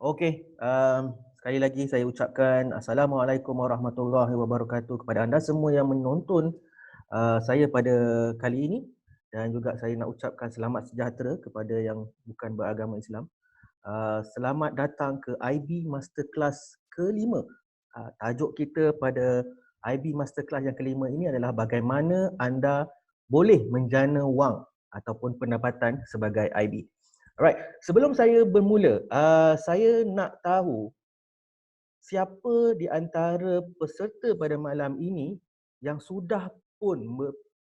Okey, sekali lagi saya ucapkan Assalamualaikum warahmatullahi wabarakatuh kepada anda semua yang menonton saya pada kali ini, dan juga saya nak ucapkan selamat sejahtera kepada yang bukan beragama Islam. Selamat datang ke IB Masterclass kelima. Tajuk kita pada IB Masterclass yang kelima ini adalah bagaimana anda boleh menjana wang ataupun pendapatan sebagai IB. Alright, sebelum saya bermula, saya nak tahu siapa di antara peserta pada malam ini yang sudah pun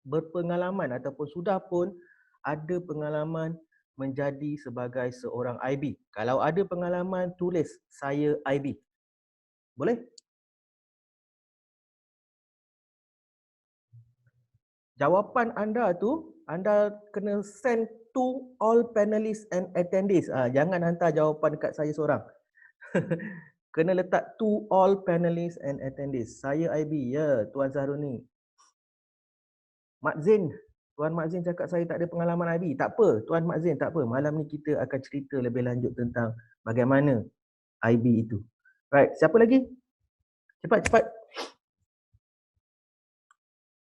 berpengalaman ataupun sudah pun ada pengalaman menjadi sebagai seorang IB. Kalau ada pengalaman, tulis saya IB. Boleh? Jawapan anda tu, anda kena send to all panelists and attendees. Jangan hantar jawapan dekat saya seorang. Kena letak to all panelists and attendees. Saya IB, ya, Tuan Zahruni. Mak Zain, Tuan Mak Zain cakap saya tak ada pengalaman IB. Tak apa, Tuan Mak Zain, tak apa. Malam ni kita akan cerita lebih lanjut tentang bagaimana IB itu. Right, siapa lagi? Cepat, cepat.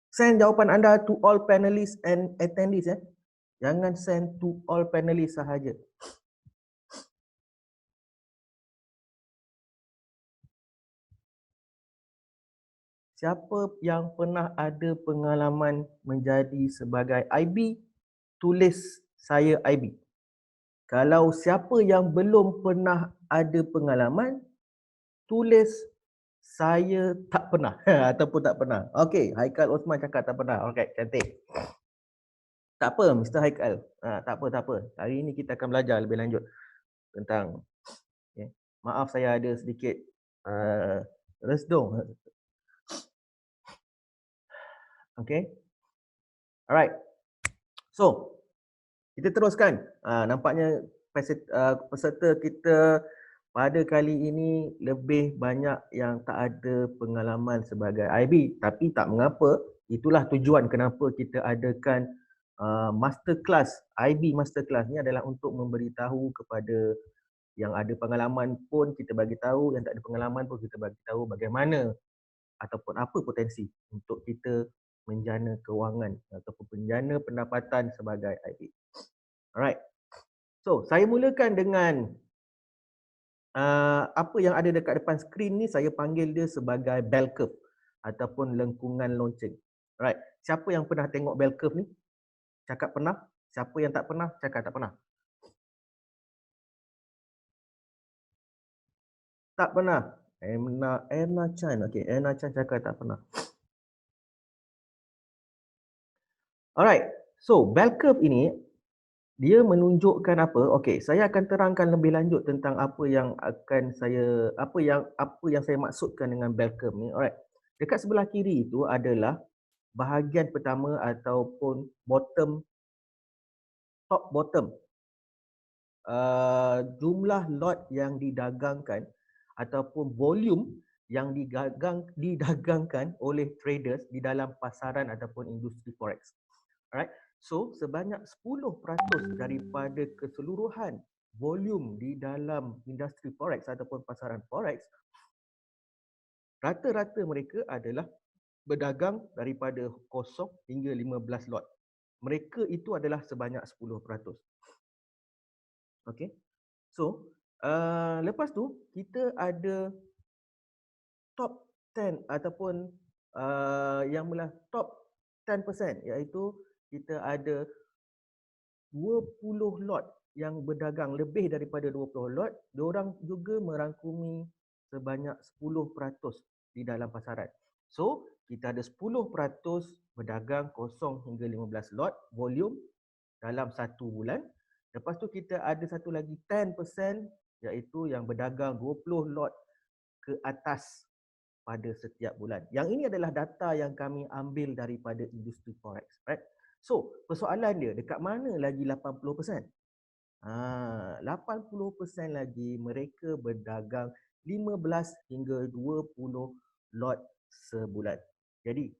Send jawapan anda to all panelists and attendees. Jangan send to all panelists sahaja. Siapa yang pernah ada pengalaman menjadi sebagai IB, tulis saya IB. Kalau siapa yang belum pernah ada pengalaman, tulis saya tak pernah ataupun tak pernah. Okey, Haikal Osman cakap tak pernah. Okey, cantik. Tak apa, Mr. Haikal. Tak apa, tak apa. Hari ini kita akan belajar lebih lanjut tentang, okay. Maaf saya ada sedikit resdung. Okey. Alright. So, kita teruskan. Nampaknya peserta kita pada kali ini lebih banyak yang tak ada pengalaman sebagai IB. Tapi tak mengapa, itulah tujuan kenapa kita adakan masterclass. IB masterclass ni adalah untuk memberitahu kepada yang ada pengalaman pun kita bagi tahu, yang tak ada pengalaman pun kita bagi tahu bagaimana ataupun apa potensi untuk kita menjana kewangan ataupun menjana pendapatan sebagai IB. Alright. So, saya mulakan dengan apa yang ada dekat depan skrin ni, saya panggil dia sebagai bell curve ataupun lengkungan lonceng. Alright. Siapa yang pernah tengok bell curve ni? Cakap pernah. Siapa yang tak pernah? Cakap tak pernah. Tak pernah. Erna Chan. Okey, Erna Chan cakap tak pernah. Alright. So, bell curve ini dia menunjukkan apa? Okey, saya akan terangkan lebih lanjut tentang apa yang saya maksudkan dengan bell curve ni. Alright. Dekat sebelah kiri itu adalah bahagian pertama ataupun top bottom. Jumlah lot yang didagangkan ataupun volume yang didagangkan oleh traders di dalam pasaran ataupun industri forex. Alright. So, sebanyak 10% daripada keseluruhan volume di dalam industri forex ataupun pasaran forex, rata-rata mereka adalah berdagang daripada 0 hingga 15 lot. Mereka itu adalah sebanyak 10%. Okey. So, lepas tu kita ada top 10 ataupun yang mula top 10%, iaitu kita ada 20 lot yang berdagang, lebih daripada 20 lot. Diorang juga merangkumi sebanyak 10% di dalam pasaran. So, kita ada 10% berdagang 0 hingga 15 lot volume dalam satu bulan. Lepas tu kita ada satu lagi 10%, iaitu yang berdagang 20 lot ke atas pada setiap bulan. Yang ini adalah data yang kami ambil daripada industri forex, right? So, persoalan dia, dekat mana lagi 80%? 80% lagi mereka berdagang 15 hingga 20 lot sebulan. Jadi,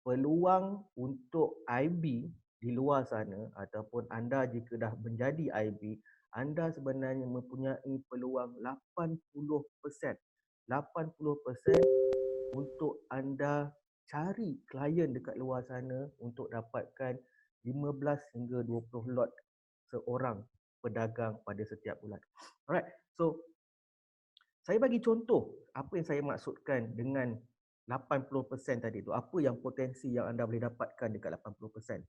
peluang untuk IB di luar sana ataupun anda jika dah menjadi IB anda sebenarnya mempunyai peluang 80%. 80% untuk anda cari klien dekat luar sana untuk dapatkan 15 hingga 20 lot seorang pedagang pada setiap bulan. Alright, so saya bagi contoh apa yang saya maksudkan dengan 80% tadi tu. Apa yang potensi yang anda boleh dapatkan dekat 80%.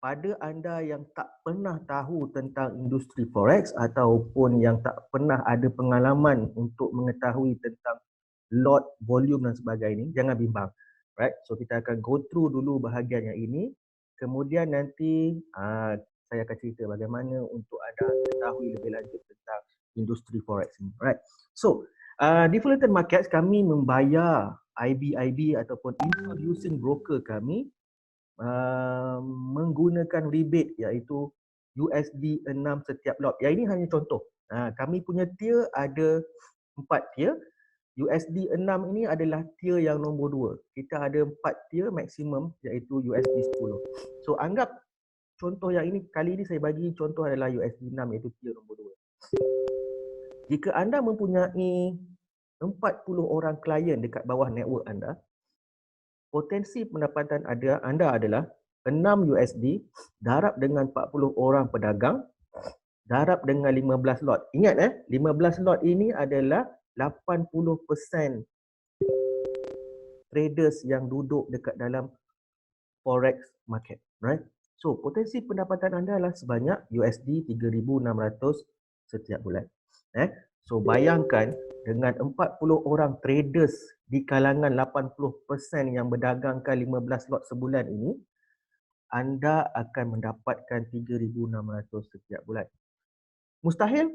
Pada anda yang tak pernah tahu tentang industri forex ataupun yang tak pernah ada pengalaman untuk mengetahui tentang lot, volume dan sebagainya, jangan bimbang. Right? So kita akan go through dulu bahagian yang ini. Kemudian nanti saya akan cerita bagaimana untuk anda ketahui lebih lanjut tentang industri forex ini. Right? So di Fullerton Markets kami membayar IB ataupun introducing broker kami menggunakan rebate iaitu USD 6 setiap lot. Yang ini hanya contoh. Kami punya tier ada 4 tier. USD 6 ini adalah tier yang nombor 2. Kita ada 4 tier maksimum iaitu USD 10. So anggap contoh yang ini, kali ini saya bagi contoh adalah USD 6 iaitu tier nombor 2. Jika anda mempunyai 40 orang klien dekat bawah network anda, potensi pendapatan anda adalah 6 USD darab dengan 40 orang pedagang darab dengan 15 lot. Ingat 15 lot ini adalah 80% traders yang duduk dekat dalam forex market, right? So, potensi pendapatan anda adalah sebanyak USD 3,600 setiap bulan. So, bayangkan dengan 40 orang traders di kalangan 80% yang berdagangkan 15 lot sebulan ini, anda akan mendapatkan 3,600 setiap bulan. Mustahil?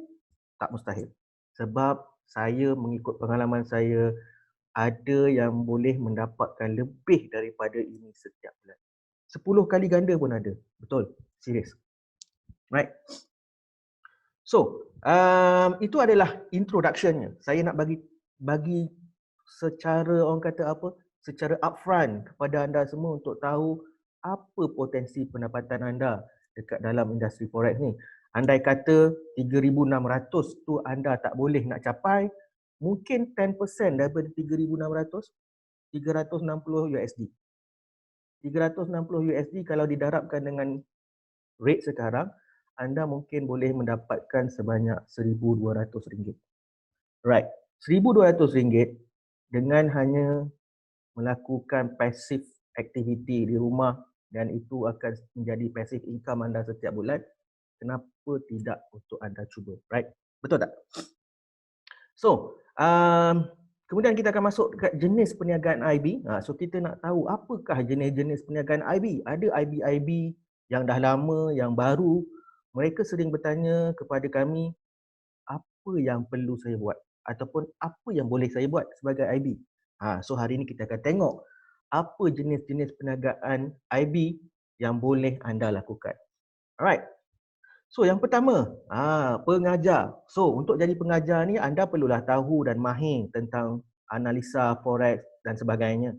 Tak mustahil. Sebab saya mengikut pengalaman saya, ada yang boleh mendapatkan lebih daripada ini setiap bulan. 10 kali ganda pun ada. Betul. Serius. Right. So, itu adalah introduction-nya. Saya nak bagi secara orang kata apa? Secara upfront kepada anda semua untuk tahu apa potensi pendapatan anda dekat dalam industri forex ni. Andai kata 3,600 tu anda tak boleh nak capai, mungkin 10% daripada 3,600, 360 USD. 360 USD kalau didarabkan dengan rate sekarang, anda mungkin boleh mendapatkan sebanyak RM1,200. Right. RM1,200 dengan hanya melakukan passive activity di rumah dan itu akan menjadi passive income anda setiap bulan. Kenapa tidak untuk anda cuba? Right. Betul tak? So, kemudian kita akan masuk ke jenis perniagaan IB. So, kita nak tahu apakah jenis-jenis perniagaan IB. Ada IB yang dah lama, yang baru. Mereka sering bertanya kepada kami, apa yang perlu saya buat? Ataupun apa yang boleh saya buat sebagai IB? So, hari ini kita akan tengok apa jenis-jenis perniagaan IB yang boleh anda lakukan. Alright. So yang pertama, pengajar. So untuk jadi pengajar ni anda perlulah tahu dan mahir tentang analisa forex dan sebagainya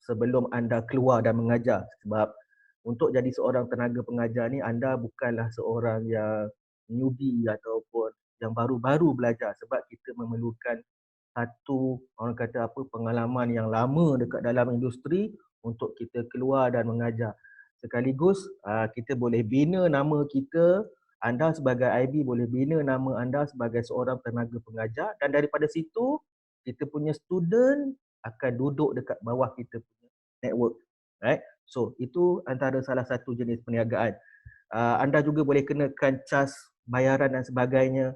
sebelum anda keluar dan mengajar. Sebab untuk jadi seorang tenaga pengajar ni anda bukanlah seorang yang newbie ataupun yang baru-baru belajar, sebab kita memerlukan satu orang kata apa pengalaman yang lama dekat dalam industri untuk kita keluar dan mengajar. Sekaligus kita boleh bina nama kita. Anda sebagai IB boleh bina nama anda sebagai seorang tenaga pengajar dan daripada situ kita punya student akan duduk dekat bawah kita punya network. Right? So itu antara salah satu jenis perniagaan. Anda juga boleh kenakan cas bayaran dan sebagainya.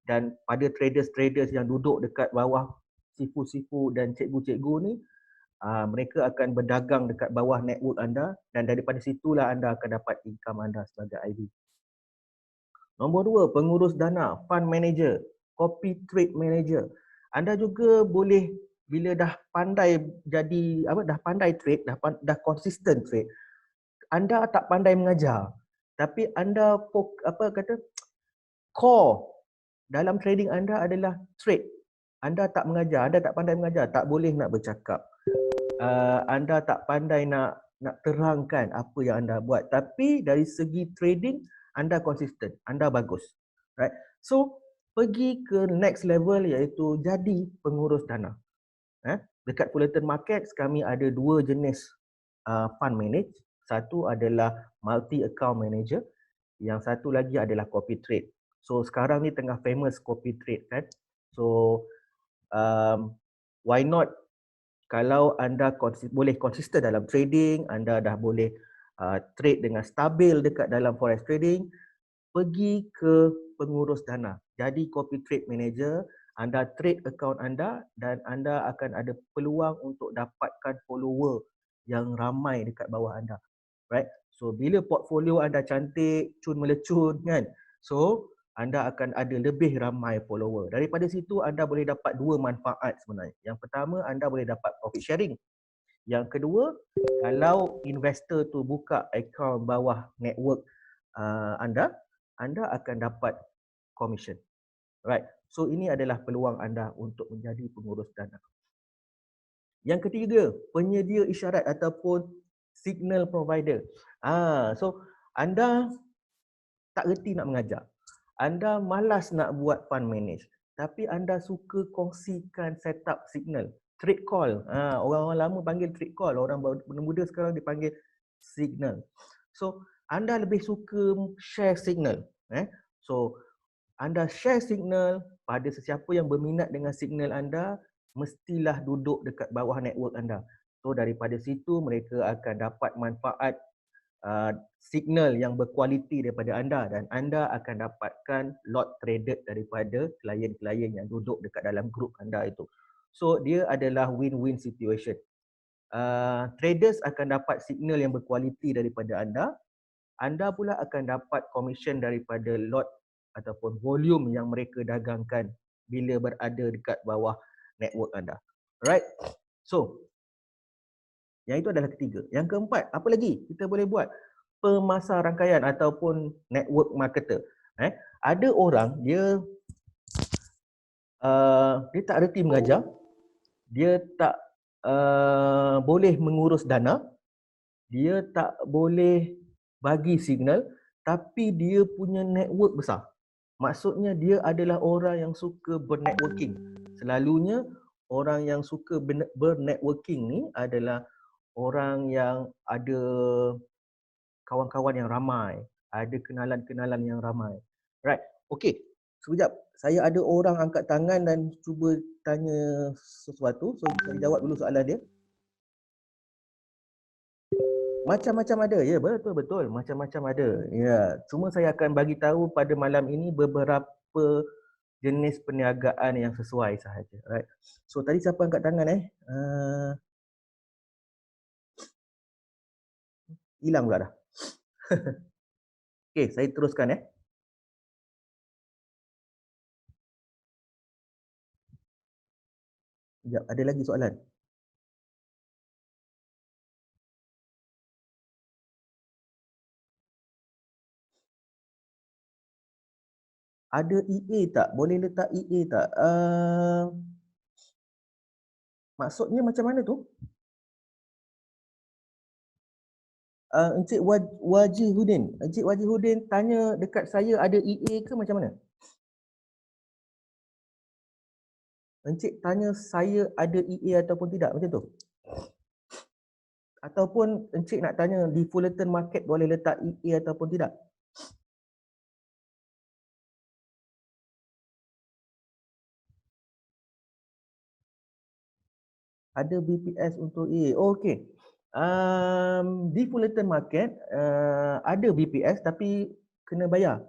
Dan pada traders-traders yang duduk dekat bawah sifu-sifu dan cikgu-cikgu ni, mereka akan berdagang dekat bawah network anda dan daripada situlah anda akan dapat income anda sebagai IB. Nombor 2, pengurus dana, fund manager, copy trade manager. Anda juga boleh bila dah pandai jadi dah pandai trade, dah consistent trade. Anda tak pandai mengajar, tapi anda core dalam trading anda adalah trade. Anda tak mengajar, anda tak pandai mengajar, tak boleh nak bercakap. Anda tak pandai nak terangkan apa yang anda buat. Tapi dari segi trading, anda konsisten, anda bagus. Right? So pergi ke next level iaitu jadi pengurus dana. Dekat Fullerton Markets kami ada dua jenis fund manage. Satu adalah multi account manager, yang satu lagi adalah copy trade. So sekarang ni tengah famous copy trade kan. So why not, kalau anda boleh konsisten dalam trading, anda dah boleh trade dengan stabil dekat dalam forex trading, pergi ke pengurus dana. Jadi copy trade manager, anda trade account anda dan anda akan ada peluang untuk dapatkan follower yang ramai dekat bawah anda. Right? So bila portfolio anda cantik, cun melecun kan. So anda akan ada lebih ramai follower. Daripada situ anda boleh dapat dua manfaat sebenarnya. Yang pertama, anda boleh dapat profit sharing. Yang kedua, kalau investor tu buka akaun bawah network anda akan dapat commission. Right. So ini adalah peluang anda untuk menjadi pengurus dana. Yang ketiga, penyedia isyarat ataupun signal provider. So anda tak reti nak mengajar. Anda malas nak buat fund manage, tapi anda suka kongsikan setup signal. Trade call. Orang-orang lama panggil trade call, orang muda sekarang dipanggil signal. So anda lebih suka share signal. So anda share signal pada sesiapa yang berminat dengan signal anda, mestilah duduk dekat bawah network anda. So daripada situ mereka akan dapat manfaat signal yang berkualiti daripada anda dan anda akan dapatkan lot traded daripada klien-klien yang duduk dekat dalam grup anda itu. So dia adalah win-win situation. Traders akan dapat signal yang berkualiti daripada anda pula akan dapat commission daripada lot ataupun volume yang mereka dagangkan bila berada dekat bawah network anda. Alright. So yang itu adalah ketiga. Yang keempat, apa lagi kita boleh buat? Pemasar rangkaian ataupun network marketer. Ada orang dia tak reti mengajar, dia tak boleh mengurus dana, dia tak boleh bagi signal, tapi dia punya network besar. Maksudnya dia adalah orang yang suka bernetworking. Selalunya orang yang suka bernetworking ni adalah orang yang ada kawan-kawan yang ramai, ada kenalan-kenalan yang ramai. Right. Okey. Sekejap. Saya ada orang angkat tangan dan cuba tanya sesuatu. So saya jawab dulu soalan dia. Macam-macam ada. Ya, betul. Macam-macam ada. Ya, cuma saya akan bagi tahu pada malam ini beberapa jenis perniagaan yang sesuai sahaja. Right. So tadi siapa angkat tangan hilang pula dah. Okey, saya teruskan Sekejap, ada lagi soalan? Ada EA tak? Boleh letak EA tak? Maksudnya macam mana tu? Encik Wajihudin. Encik Wajihudin tanya dekat saya ada EA ke macam mana? Encik tanya saya ada EA ataupun tidak, macam tu? Ataupun encik nak tanya di Fullerton Market boleh letak EA ataupun tidak? Ada BPS untuk EA. Oh, okey. Di Fullerton Market ada BPS tapi kena bayar.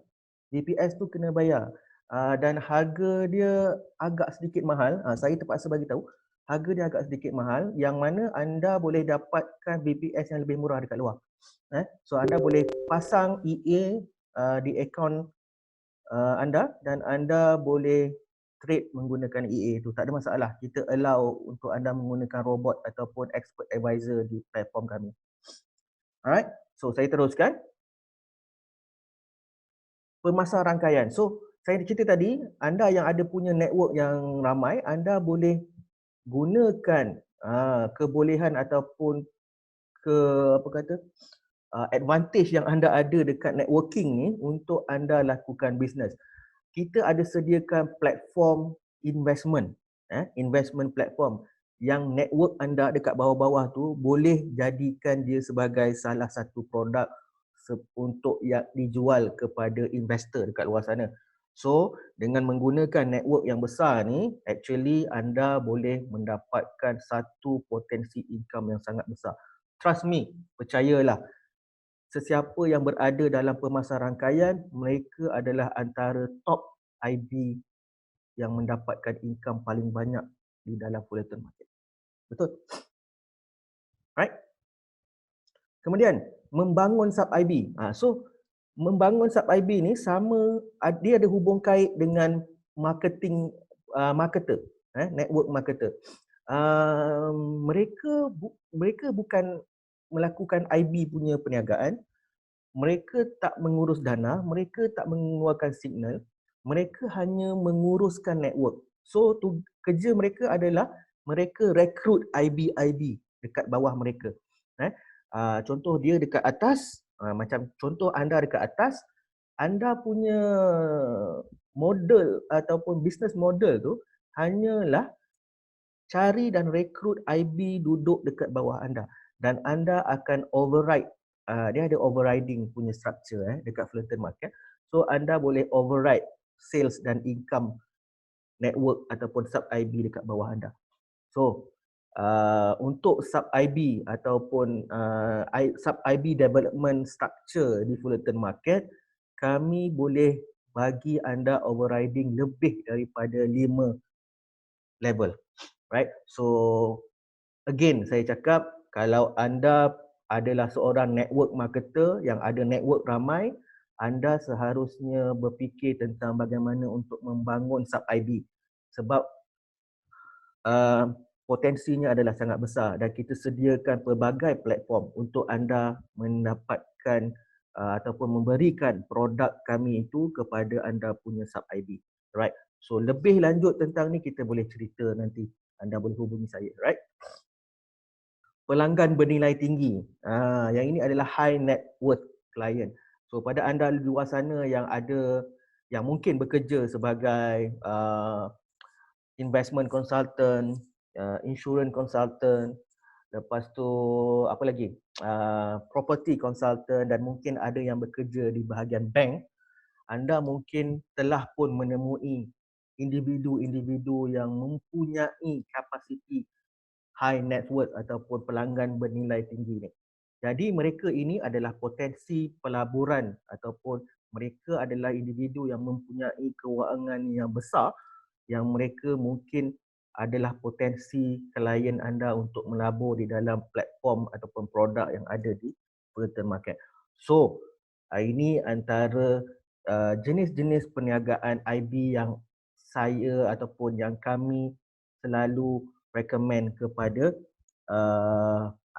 BPS tu kena bayar. Dan harga dia agak sedikit mahal. Saya terpaksa bagi tahu. Harga dia agak sedikit mahal yang mana anda boleh dapatkan BPS yang lebih murah dekat luar. So anda boleh pasang EA di akaun anda dan anda boleh trade menggunakan EA tu. Tak ada masalah. Kita allow untuk anda menggunakan robot ataupun expert advisor di platform kami. Alright. So saya teruskan. Pemasar rangkaian. So saya cerita tadi, anda yang ada punya network yang ramai, anda boleh gunakan kebolehan ataupun advantage yang anda ada dekat networking ni untuk anda lakukan bisnes. kita ada sediakan platform investment, investment platform yang network anda dekat bawah-bawah tu boleh jadikan dia sebagai salah satu produk untuk yang dijual kepada investor dekat luar sana. So, dengan menggunakan network yang besar ni, actually anda boleh mendapatkan satu potensi income yang sangat besar. Trust me, percayalah, sesiapa yang berada dalam pemasaran rangkaian, mereka adalah antara top IB yang mendapatkan income paling banyak di dalam Fullerton Market. Betul? Right? Kemudian, membangun sub-IB. So, membangun sub-IB ni sama, dia ada hubung kait dengan marketing, marketer, network marketer. Mereka bukan melakukan IB punya perniagaan, mereka tak mengurus dana, mereka tak mengeluarkan signal, mereka hanya menguruskan network. So, kerja mereka adalah mereka rekrut IB-IB dekat bawah mereka. Contoh dia dekat atas, macam contoh anda dekat atas, anda punya model ataupun business model tu hanyalah cari dan rekrut IB duduk dekat bawah anda, dan anda akan override, dia ada overriding punya structure dekat Fullerton Market. So anda boleh override sales dan income network ataupun sub IB dekat bawah anda. So untuk sub IB ataupun sub IB development structure di Fullerton Market, kami boleh bagi anda overriding lebih daripada 5 level. Right? So again, saya cakap, kalau anda adalah seorang network marketer yang ada network ramai, anda seharusnya berfikir tentang bagaimana untuk membangun sub IB, sebab potensinya adalah sangat besar dan kita sediakan pelbagai platform untuk anda mendapatkan ataupun memberikan produk kami itu kepada anda punya sub IB. Right? So lebih lanjut tentang ni kita boleh cerita nanti, anda boleh hubungi saya. Right? Pelanggan bernilai tinggi. Yang ini adalah high net worth client. So pada anda di luar sana yang ada, yang mungkin bekerja sebagai investment consultant, insurance consultant, lepas tu apa lagi, property consultant, dan mungkin ada yang bekerja di bahagian bank, anda mungkin telah pun menemui individu-individu yang mempunyai kapasiti high net worth ataupun pelanggan bernilai tinggi ni. Jadi mereka ini adalah potensi pelaburan ataupun mereka adalah individu yang mempunyai kewangan yang besar, yang mereka mungkin adalah potensi klien anda untuk melabur di dalam platform ataupun produk yang ada di Fullerton Market. So, ini antara jenis-jenis perniagaan IB yang saya ataupun yang kami selalu recommend kepada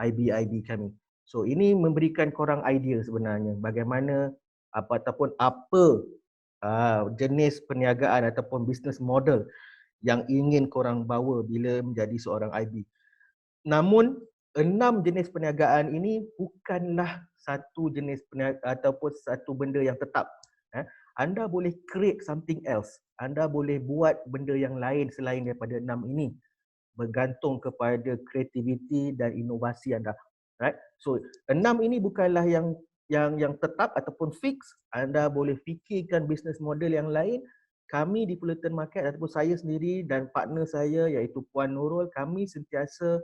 IB-IB kami. So ini memberikan korang idea sebenarnya bagaimana ataupun apa jenis perniagaan ataupun business model yang ingin korang bawa bila menjadi seorang IB. Namun 6 jenis perniagaan ini bukanlah satu jenis perniagaan ataupun satu benda yang tetap. Anda boleh create something else. Anda boleh buat benda yang lain selain daripada 6 ini, bergantung kepada kreativiti dan inovasi anda. Right? So 6 ini bukanlah yang tetap ataupun fix. Anda boleh fikirkan business model yang lain. Kami di Fullerton Market ataupun saya sendiri dan partner saya iaitu Puan Nurul, kami sentiasa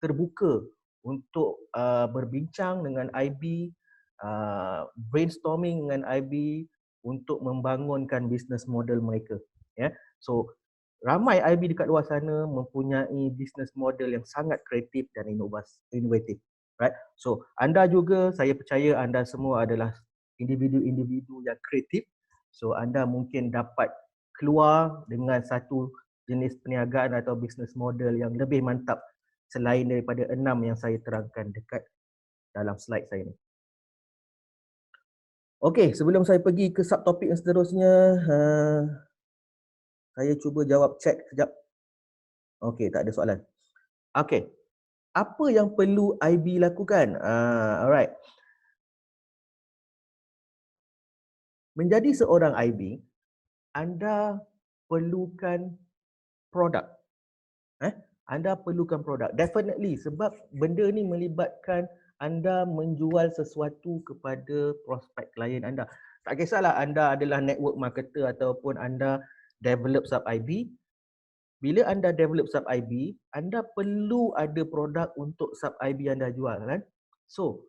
terbuka untuk berbincang dengan IB, brainstorming dengan IB untuk membangunkan business model mereka. So ramai IB dekat luar sana mempunyai business model yang sangat kreatif dan inovatif. Right? So anda juga, saya percaya anda semua adalah individu-individu yang kreatif. So anda mungkin dapat keluar dengan satu jenis perniagaan atau business model yang lebih mantap selain daripada 6 yang saya terangkan dekat dalam slide saya ni. Okey, sebelum saya pergi ke subtopik yang seterusnya, saya cuba jawab chat sekejap. Okey, tak ada soalan. Okey, apa yang perlu IB lakukan? Alright. Menjadi seorang IB, anda perlukan produk. Anda perlukan produk. Definitely, sebab benda ni melibatkan anda menjual sesuatu kepada prospek klien anda. Tak kisahlah anda adalah network marketer ataupun anda develop sub IB. Bila anda develop sub IB, anda perlu ada produk untuk sub IB anda jual kan. So,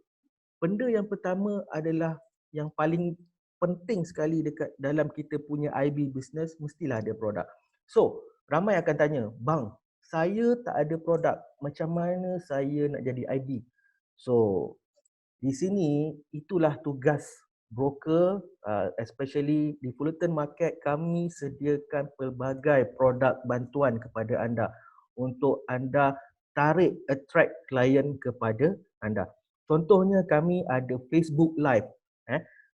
benda yang pertama adalah yang paling penting sekali dekat dalam kita punya IB business, mestilah ada produk. So, ramai akan tanya, bang, saya tak ada produk, macam mana saya nak jadi IB? So, di sini itulah tugas broker, especially di Fullerton Market, kami sediakan pelbagai produk bantuan kepada anda untuk anda tarik, attract klien kepada anda. Contohnya kami ada Facebook Live.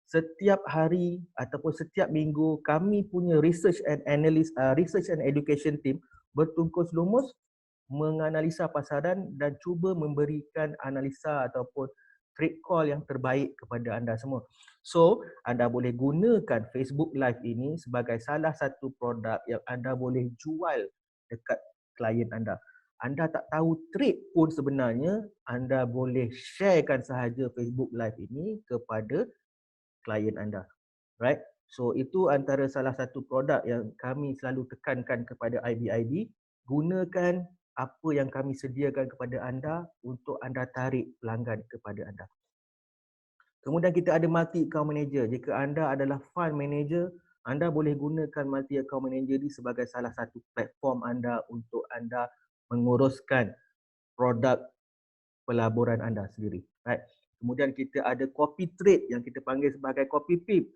Setiap hari ataupun setiap minggu kami punya research and education team bertungkus lumus menganalisa pasaran dan cuba memberikan analisa ataupun trade call yang terbaik kepada anda semua. So, anda boleh gunakan Facebook Live ini sebagai salah satu produk yang anda boleh jual dekat klien anda. Anda tak tahu trade pun sebenarnya, anda boleh sharekan sahaja Facebook Live ini kepada klien anda. Right? So, itu antara salah satu produk yang kami selalu tekankan kepada IB-IB. Gunakan apa yang kami sediakan kepada anda untuk anda tarik pelanggan kepada anda. Kemudian kita ada multi account manager. Jika anda adalah fund manager, anda boleh gunakan multi account manager ini sebagai salah satu platform anda untuk anda menguruskan produk pelaburan anda sendiri. Right? Kemudian kita ada copy trade yang kita panggil sebagai copy pip.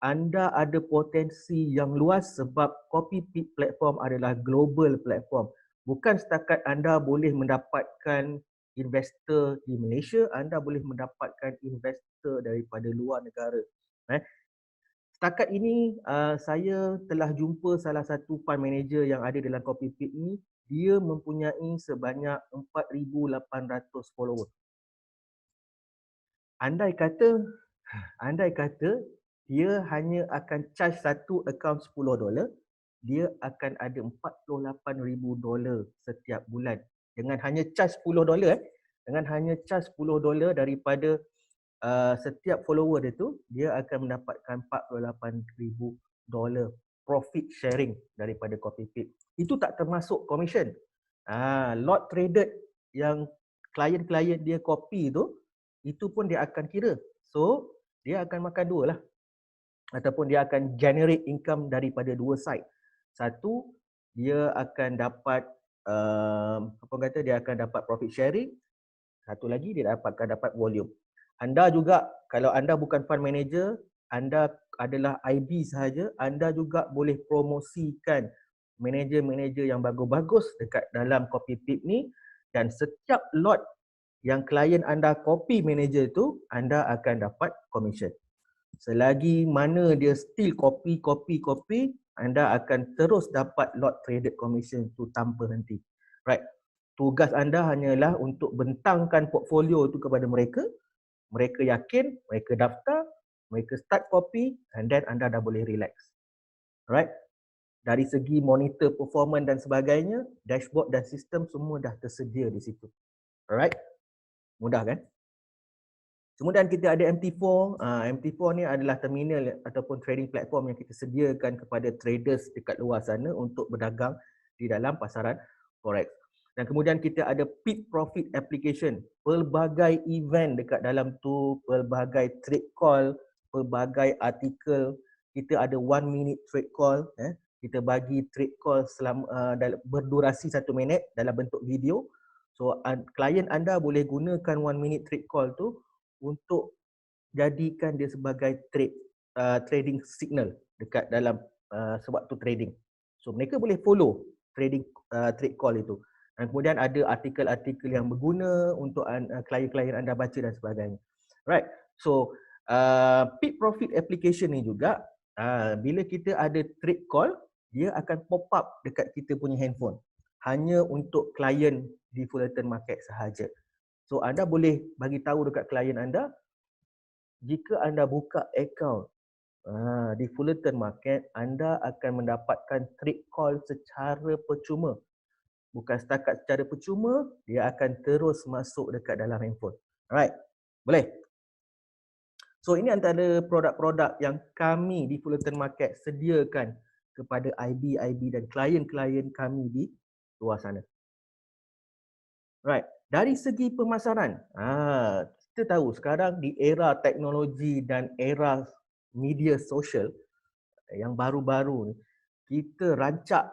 Anda ada potensi yang luas sebab copy pip platform adalah global platform. Bukan setakat anda boleh mendapatkan investor di Malaysia, anda boleh mendapatkan investor daripada luar negara. Setakat ini saya telah jumpa salah satu fund manager yang ada dalam copy pip ni, dia mempunyai sebanyak 4,800 followers. Andai kata dia hanya akan charge satu akaun $10, dia akan ada $48,000 setiap bulan. Dengan hanya charge $10, dengan hanya charge $10 daripada setiap follower dia tu, dia akan mendapatkan $48,000 profit sharing daripada copy pip. Itu tak termasuk commission. Lot traded yang klien-klien dia copy tu, itu pun dia akan kira. So, dia akan makan dua lah. Ataupun dia akan generate income daripada dua side. Satu, dia akan dapat dia akan dapat profit sharing. Satu lagi, dia akan dapat volume. Anda juga, kalau anda bukan fund manager, anda adalah IB sahaja, anda juga boleh promosikan manager-manager yang bagus-bagus dekat dalam copy pip ni, dan setiap lot yang klien anda copy manager tu, anda akan dapat commission. Selagi mana dia still copy, anda akan terus dapat lot traded commission tu tanpa henti. Right. Tugas anda hanyalah untuk bentangkan portfolio tu kepada mereka. Mereka yakin, mereka daftar, mereka start copy, and then anda dah boleh relax. Right. Dari segi monitor performance dan sebagainya, dashboard dan sistem semua dah tersedia di situ. Alright. Mudah kan? Kemudian kita ada MT4. MT4 ni adalah terminal ataupun trading platform yang kita sediakan kepada traders dekat luar sana untuk berdagang di dalam pasaran forex. Dan kemudian kita ada Pit Profit application. Pelbagai event dekat dalam tu, pelbagai trade call, pelbagai artikel. Kita ada 1 minute trade call. Kita bagi trade call selama, berdurasi 1 minit dalam bentuk video. So, klien anda boleh gunakan 1 minute trade call tu untuk jadikan dia sebagai trading signal dekat dalam sewaktu trading. So mereka boleh follow trade call itu. Dan kemudian ada artikel-artikel yang berguna untuk klien-klien anda baca dan sebagainya. Right. So Pit Profit application ni juga bila kita ada trade call, dia akan pop up dekat kita punya handphone. Hanya untuk klien di Fullerton Market sahaja. So anda boleh bagi tahu dekat klien anda, jika anda buka akaun Di Fullerton Market, anda akan mendapatkan trade call secara percuma. Bukan setakat secara percuma, dia akan terus masuk dekat dalam handphone. Alright, boleh? So ini antara produk-produk yang kami di Fullerton Market sediakan kepada IB dan klien-klien kami di luar sana. Right. Dari segi pemasaran, kita tahu sekarang di era teknologi dan era media sosial yang baru-baru ni, kita rancak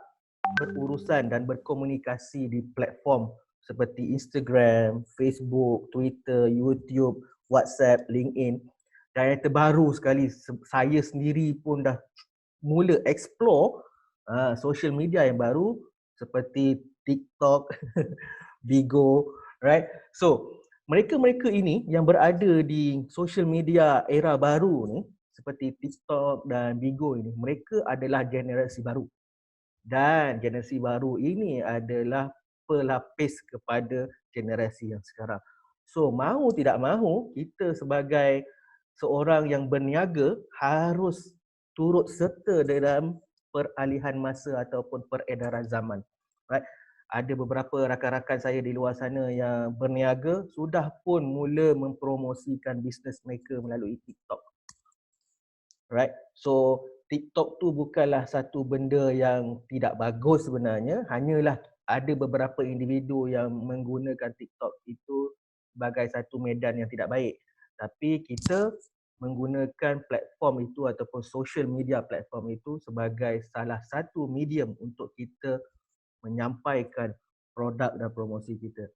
berurusan dan berkomunikasi di platform seperti Instagram, Facebook, Twitter, YouTube, WhatsApp, LinkedIn. Dan yang terbaru sekali, saya sendiri pun dah mula explore social media yang baru seperti TikTok, Bigo, right? So, mereka-mereka ini yang berada di social media era baru ni seperti TikTok dan Bigo ini, mereka adalah generasi baru. Dan generasi baru ini adalah pelapis kepada generasi yang sekarang. So, mahu tidak mahu, kita sebagai seorang yang berniaga harus turut serta dalam peralihan masa ataupun peredaran zaman. Right? Ada beberapa rakan-rakan saya di luar sana yang berniaga sudah pun mula mempromosikan bisnes mereka melalui TikTok. Right? So TikTok tu bukanlah satu benda yang tidak bagus sebenarnya, hanyalah ada beberapa individu yang menggunakan TikTok itu sebagai satu medan yang tidak baik. Tapi kita menggunakan platform itu ataupun social media platform itu sebagai salah satu medium untuk kita menyampaikan produk dan promosi kita.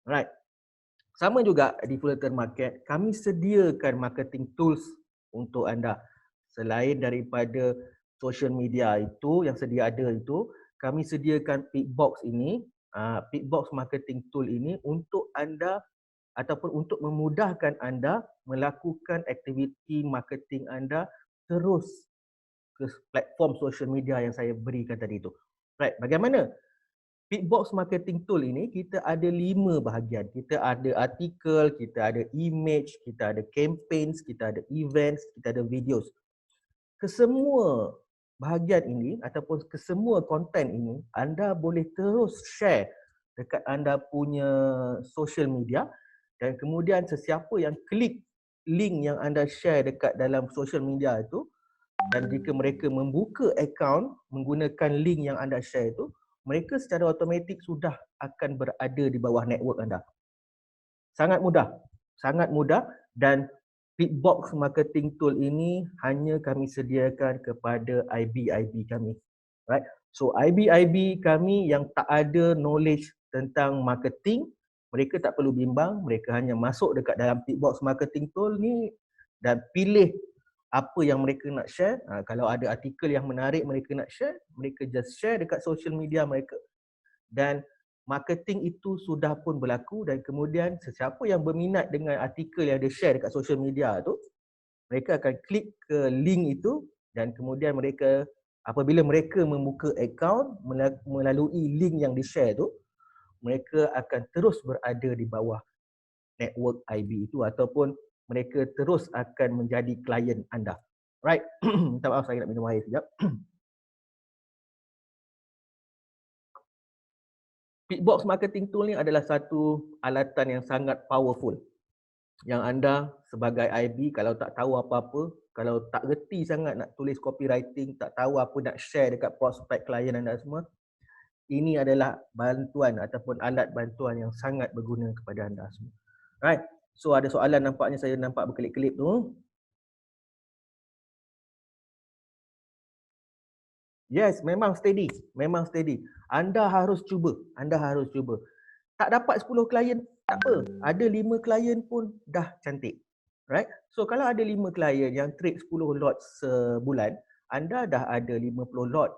Right. Sama juga di Fullerton Market, kami sediakan marketing tools untuk anda. Selain daripada social media itu yang sedia ada itu, kami sediakan Pitbox ini, Pitbox marketing tool ini untuk anda ataupun untuk memudahkan anda melakukan aktiviti marketing anda terus ke platform social media yang saya berikan tadi itu. Right, bagaimana? Pitbox marketing tool ini kita ada 5 bahagian. Kita ada artikel, kita ada image, kita ada campaigns, kita ada events, kita ada videos. Kesemua bahagian ini ataupun kesemua konten ini anda boleh terus share dekat anda punya social media dan kemudian sesiapa yang klik link yang anda share dekat dalam social media itu dan jika mereka membuka akaun menggunakan link yang anda share itu, mereka secara automatik sudah akan berada di bawah network anda. Sangat mudah dan Pitbox marketing tool ini hanya kami sediakan kepada IB kami. Right? So IB kami yang tak ada knowledge tentang marketing, mereka tak perlu bimbang, mereka hanya masuk dekat dalam Pitbox marketing tool ni dan pilih apa yang mereka nak share. Kalau ada artikel yang menarik mereka nak share, mereka just share dekat social media mereka dan marketing itu sudah pun berlaku dan kemudian sesiapa yang berminat dengan artikel yang dia share dekat social media tu, mereka akan klik ke link itu dan kemudian mereka apabila mereka membuka akaun melalui link yang di-share tu, mereka akan terus berada di bawah network IB itu ataupun mereka terus akan menjadi klien anda. Right? Minta maaf saya nak minum air sekejap. Pitbox marketing tool ni adalah satu alatan yang sangat powerful. Yang anda sebagai IB kalau tak tahu apa-apa, kalau tak reti sangat nak tulis copywriting, tak tahu apa nak share dekat prospek klien anda semua, ini adalah bantuan ataupun alat bantuan yang sangat berguna kepada anda semua. Right. So ada soalan nampaknya saya nampak berkelip-kelip tu. Yes, memang steady. Anda harus cuba. Tak dapat 10 klien, tak apa. Ada 5 klien pun dah cantik. Right? So kalau ada 5 klien yang trade 10 lot sebulan, anda dah ada 50 lot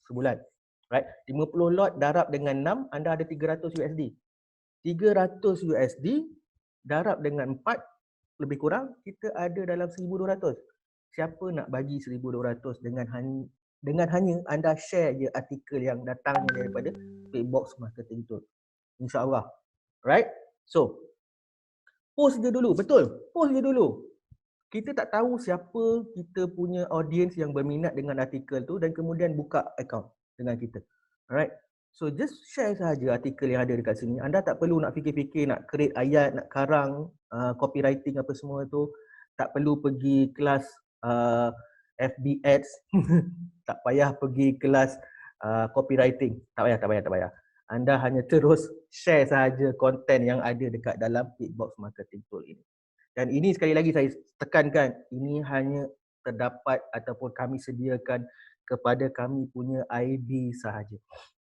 sebulan. Right? 50 lot darab dengan 6, anda ada 300 USD. 300 USD darab dengan 4, lebih kurang kita ada dalam 1200. Siapa nak bagi 1200 dengan hanya anda share je artikel yang datangnya daripada Pitbox marketing tu. InsyaAllah. Right? So, post je dulu. Betul. Post je dulu. kita tak tahu siapa kita punya audience yang berminat dengan artikel tu dan kemudian buka account dengan kita. Alright. So just share sahaja artikel yang ada dekat sini. Anda tak perlu nak fikir-fikir nak create ayat, nak karang, copywriting apa semua tu. Tak perlu pergi kelas FB Ads. Tak payah pergi kelas copywriting. Tak payah. Anda hanya terus share sahaja konten yang ada dekat dalam Hitbox Marketing Tool ini. Dan ini sekali lagi saya tekankan, ini hanya terdapat ataupun kami sediakan kepada kami punya IB sahaja.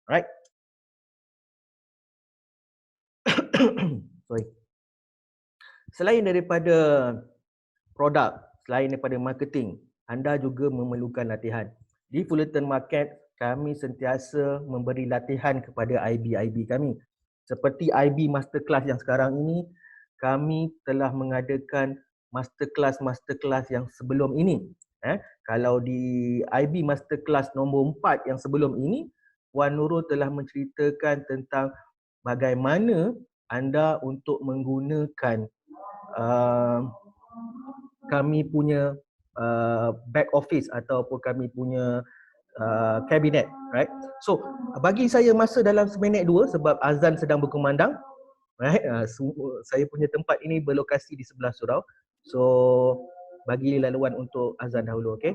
Alright. Sorry. Selain daripada produk, selain daripada marketing, anda juga memerlukan latihan. Di Fullerton Market, kami sentiasa memberi latihan kepada IB-IB kami. Seperti IB Masterclass yang sekarang ini, kami telah mengadakan masterclass yang sebelum ini. Kalau di IB Masterclass nombor 4 yang sebelum ini, Puan Nurul telah menceritakan tentang bagaimana anda untuk menggunakan kami punya back office ataupun kami punya kabinet, right? So bagi saya masa dalam seminit dua sebab azan sedang berkumandang, right? Saya punya tempat ini berlokasi di sebelah surau. So bagi laluan untuk azan dahulu, okey?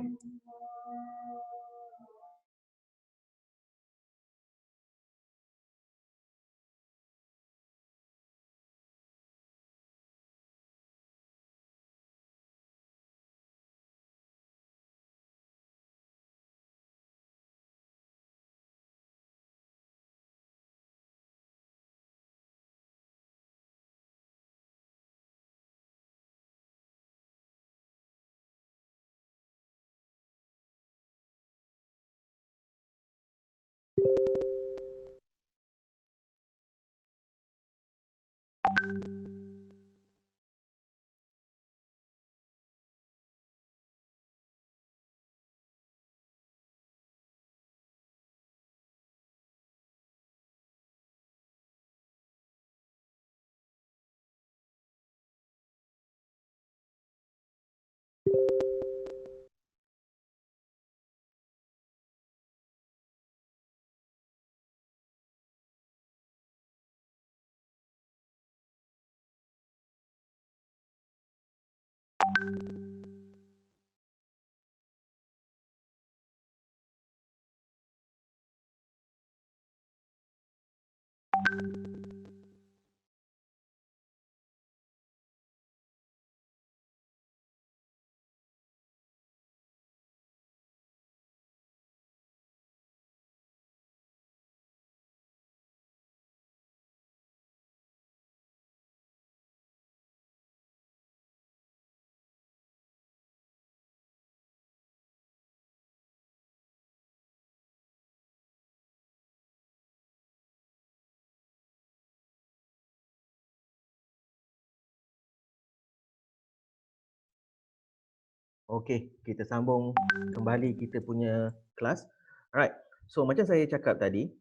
Okey, kita sambung kembali kita punya kelas. Alright. So macam saya cakap tadi,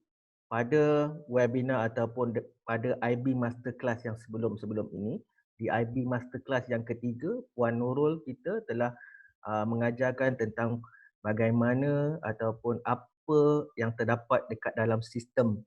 pada webinar ataupun pada IB Masterclass yang sebelum-sebelum ini, di IB Masterclass yang ketiga, Puan Nurul kita telah mengajarkan tentang bagaimana ataupun apa yang terdapat dekat dalam sistem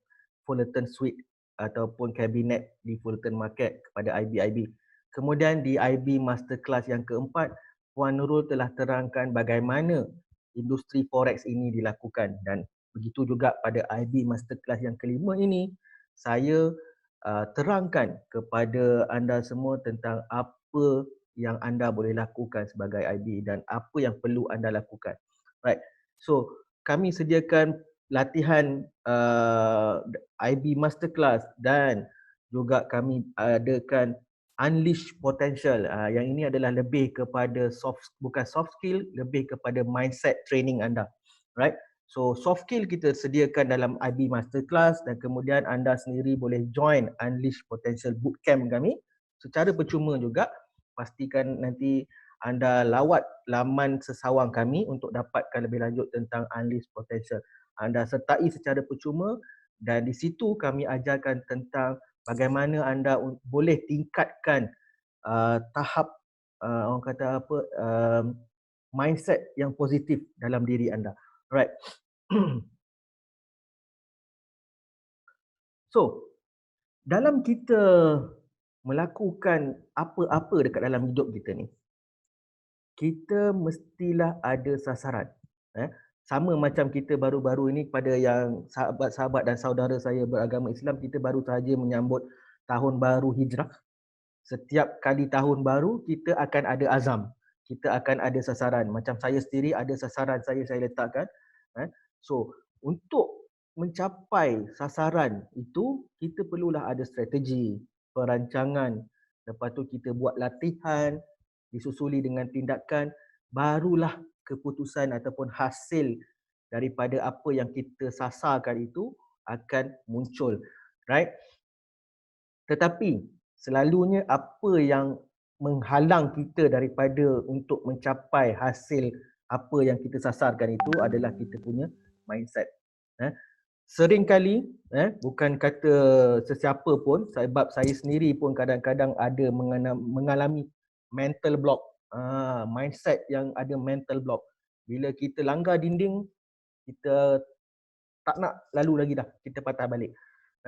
Fullerton Suite ataupun kabinet di Fullerton Market kepada IB-IB. Kemudian di IB Masterclass yang keempat, Puan Nurul telah terangkan bagaimana industri forex ini dilakukan dan begitu juga pada IB Masterclass yang kelima ini saya terangkan kepada anda semua tentang apa yang anda boleh lakukan sebagai IB dan apa yang perlu anda lakukan. Right. So kami sediakan latihan IB Masterclass dan juga kami adakan unleash potential. Yang ini adalah lebih kepada bukan soft skill, lebih kepada mindset training anda. Right? So soft skill kita sediakan dalam IB Masterclass dan kemudian anda sendiri boleh join unleash potential bootcamp kami secara percuma juga. Pastikan nanti anda lawat laman sesawang kami untuk dapatkan lebih lanjut tentang unleash potential. Anda sertai secara percuma dan di situ kami ajarkan tentang bagaimana anda boleh tingkatkan tahap orang kata apa, mindset yang positif dalam diri anda. Right. So, dalam kita melakukan apa-apa dekat dalam hidup kita ni, kita mestilah ada sasaran. Sama macam kita baru-baru ini, pada yang sahabat-sahabat dan saudara saya beragama Islam, kita baru sahaja menyambut tahun baru Hijrah. Setiap kali tahun baru, kita akan ada azam. Kita akan ada sasaran. Macam saya sendiri ada sasaran saya letakkan. So, untuk mencapai sasaran itu, kita perlulah ada strategi, perancangan. Lepas tu kita buat latihan, disusuli dengan tindakan, barulah keputusan ataupun hasil daripada apa yang kita sasarkan itu akan muncul. Right? Tetapi selalunya apa yang menghalang kita daripada untuk mencapai hasil apa yang kita sasarkan itu adalah kita punya mindset. Seringkali, bukan kata sesiapa pun, sebab saya sendiri pun kadang-kadang ada mengalami mental block. Mindset yang ada mental block. Bila kita langgar dinding, kita tak nak lalu lagi dah, kita patah balik.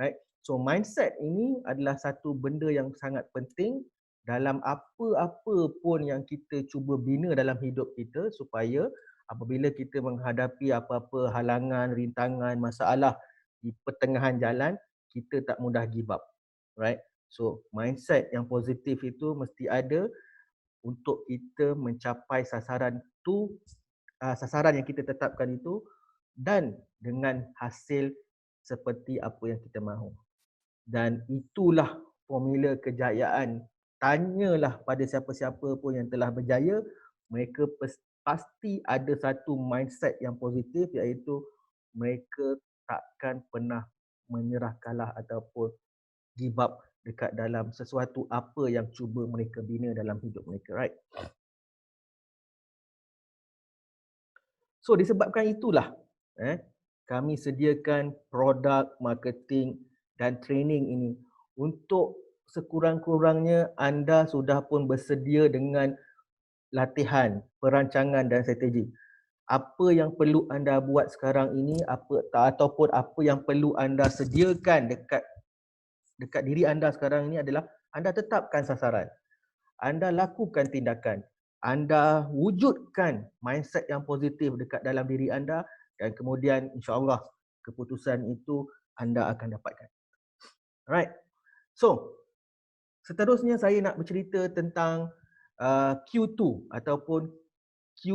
Right? So mindset ini adalah satu benda yang sangat penting dalam apa-apa pun yang kita cuba bina dalam hidup kita, supaya apabila kita menghadapi apa-apa halangan, rintangan, masalah di pertengahan jalan, kita tak mudah give up. Right? So mindset yang positif itu mesti ada untuk kita mencapai sasaran tu, sasaran yang kita tetapkan itu, dan dengan hasil seperti apa yang kita mahu. Dan itulah formula kejayaan. Tanyalah pada siapa-siapa pun yang telah berjaya, mereka pasti ada satu mindset yang positif, iaitu mereka takkan pernah menyerah kalah ataupun give up dekat dalam sesuatu apa yang cuba mereka bina dalam hidup mereka. Right? So disebabkan itulah kami sediakan produk, marketing dan training ini untuk sekurang-kurangnya anda sudah pun bersedia dengan latihan, perancangan dan strategi. Apa yang perlu anda buat sekarang ini, ataupun apa yang perlu anda sediakan dekat diri anda sekarang ini adalah anda tetapkan sasaran. Anda lakukan tindakan. Anda wujudkan mindset yang positif dekat dalam diri anda, dan kemudian insya-Allah keputusan itu anda akan dapatkan. Alright. So, seterusnya saya nak bercerita tentang Q2 ataupun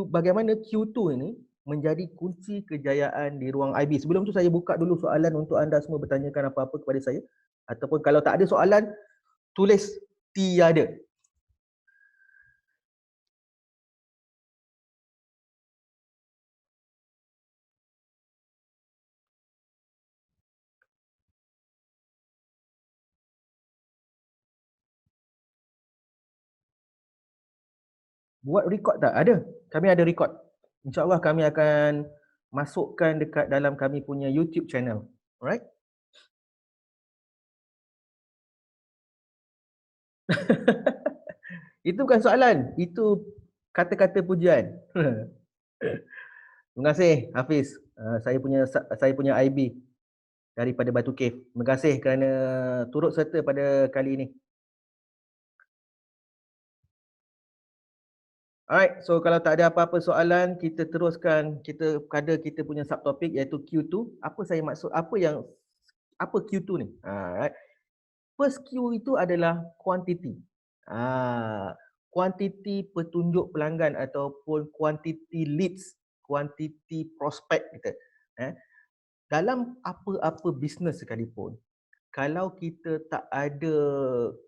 bagaimana Q2 ini menjadi kunci kejayaan di ruang IB. Sebelum tu saya buka dulu soalan untuk anda semua bertanyakan apa-apa kepada saya, ataupun kalau tak ada soalan, tulis tiada. Buat record tak? Ada. Kami ada record. InsyaAllah kami akan masukkan dekat dalam kami punya YouTube channel. Alright? Itu bukan soalan. Itu kata-kata pujian. Terima kasih Hafiz. Saya punya IB daripada Batu Cave. Terima kasih kerana turut serta pada kali ini. Alright, so kalau tak ada apa-apa soalan, kita teruskan kita punya subtopik iaitu Q2. Apa saya maksud, apa Q2 ni? Alright. First Q itu adalah quantity. Kuantiti petunjuk pelanggan ataupun kuantiti leads, kuantiti prospek kita. Dalam apa-apa bisnes sekalipun, kalau kita tak ada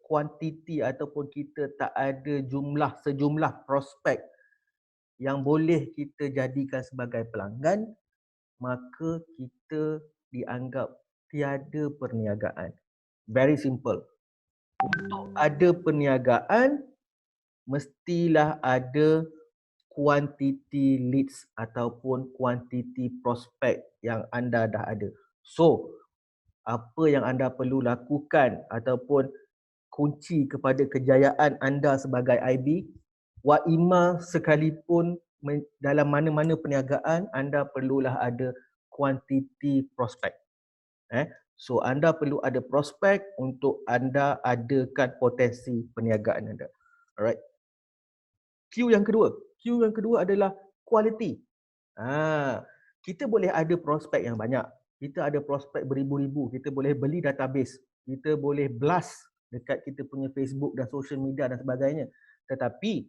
kuantiti ataupun kita tak ada sejumlah prospek yang boleh kita jadikan sebagai pelanggan, maka kita dianggap tiada perniagaan. Very simple. Untuk ada perniagaan, mestilah ada kuantiti leads ataupun kuantiti prospek yang anda dah ada. So, apa yang anda perlu lakukan ataupun kunci kepada kejayaan anda sebagai IB wa imma sekalipun dalam mana-mana perniagaan anda perlulah ada kuantiti prospek. So anda perlu ada prospek untuk anda adakan potensi perniagaan anda. Alright. Q yang kedua adalah quality. Kita boleh ada prospek yang banyak. Kita ada prospek beribu-ribu. Kita boleh beli database. Kita boleh blast dekat kita punya Facebook dan social media dan sebagainya. Tetapi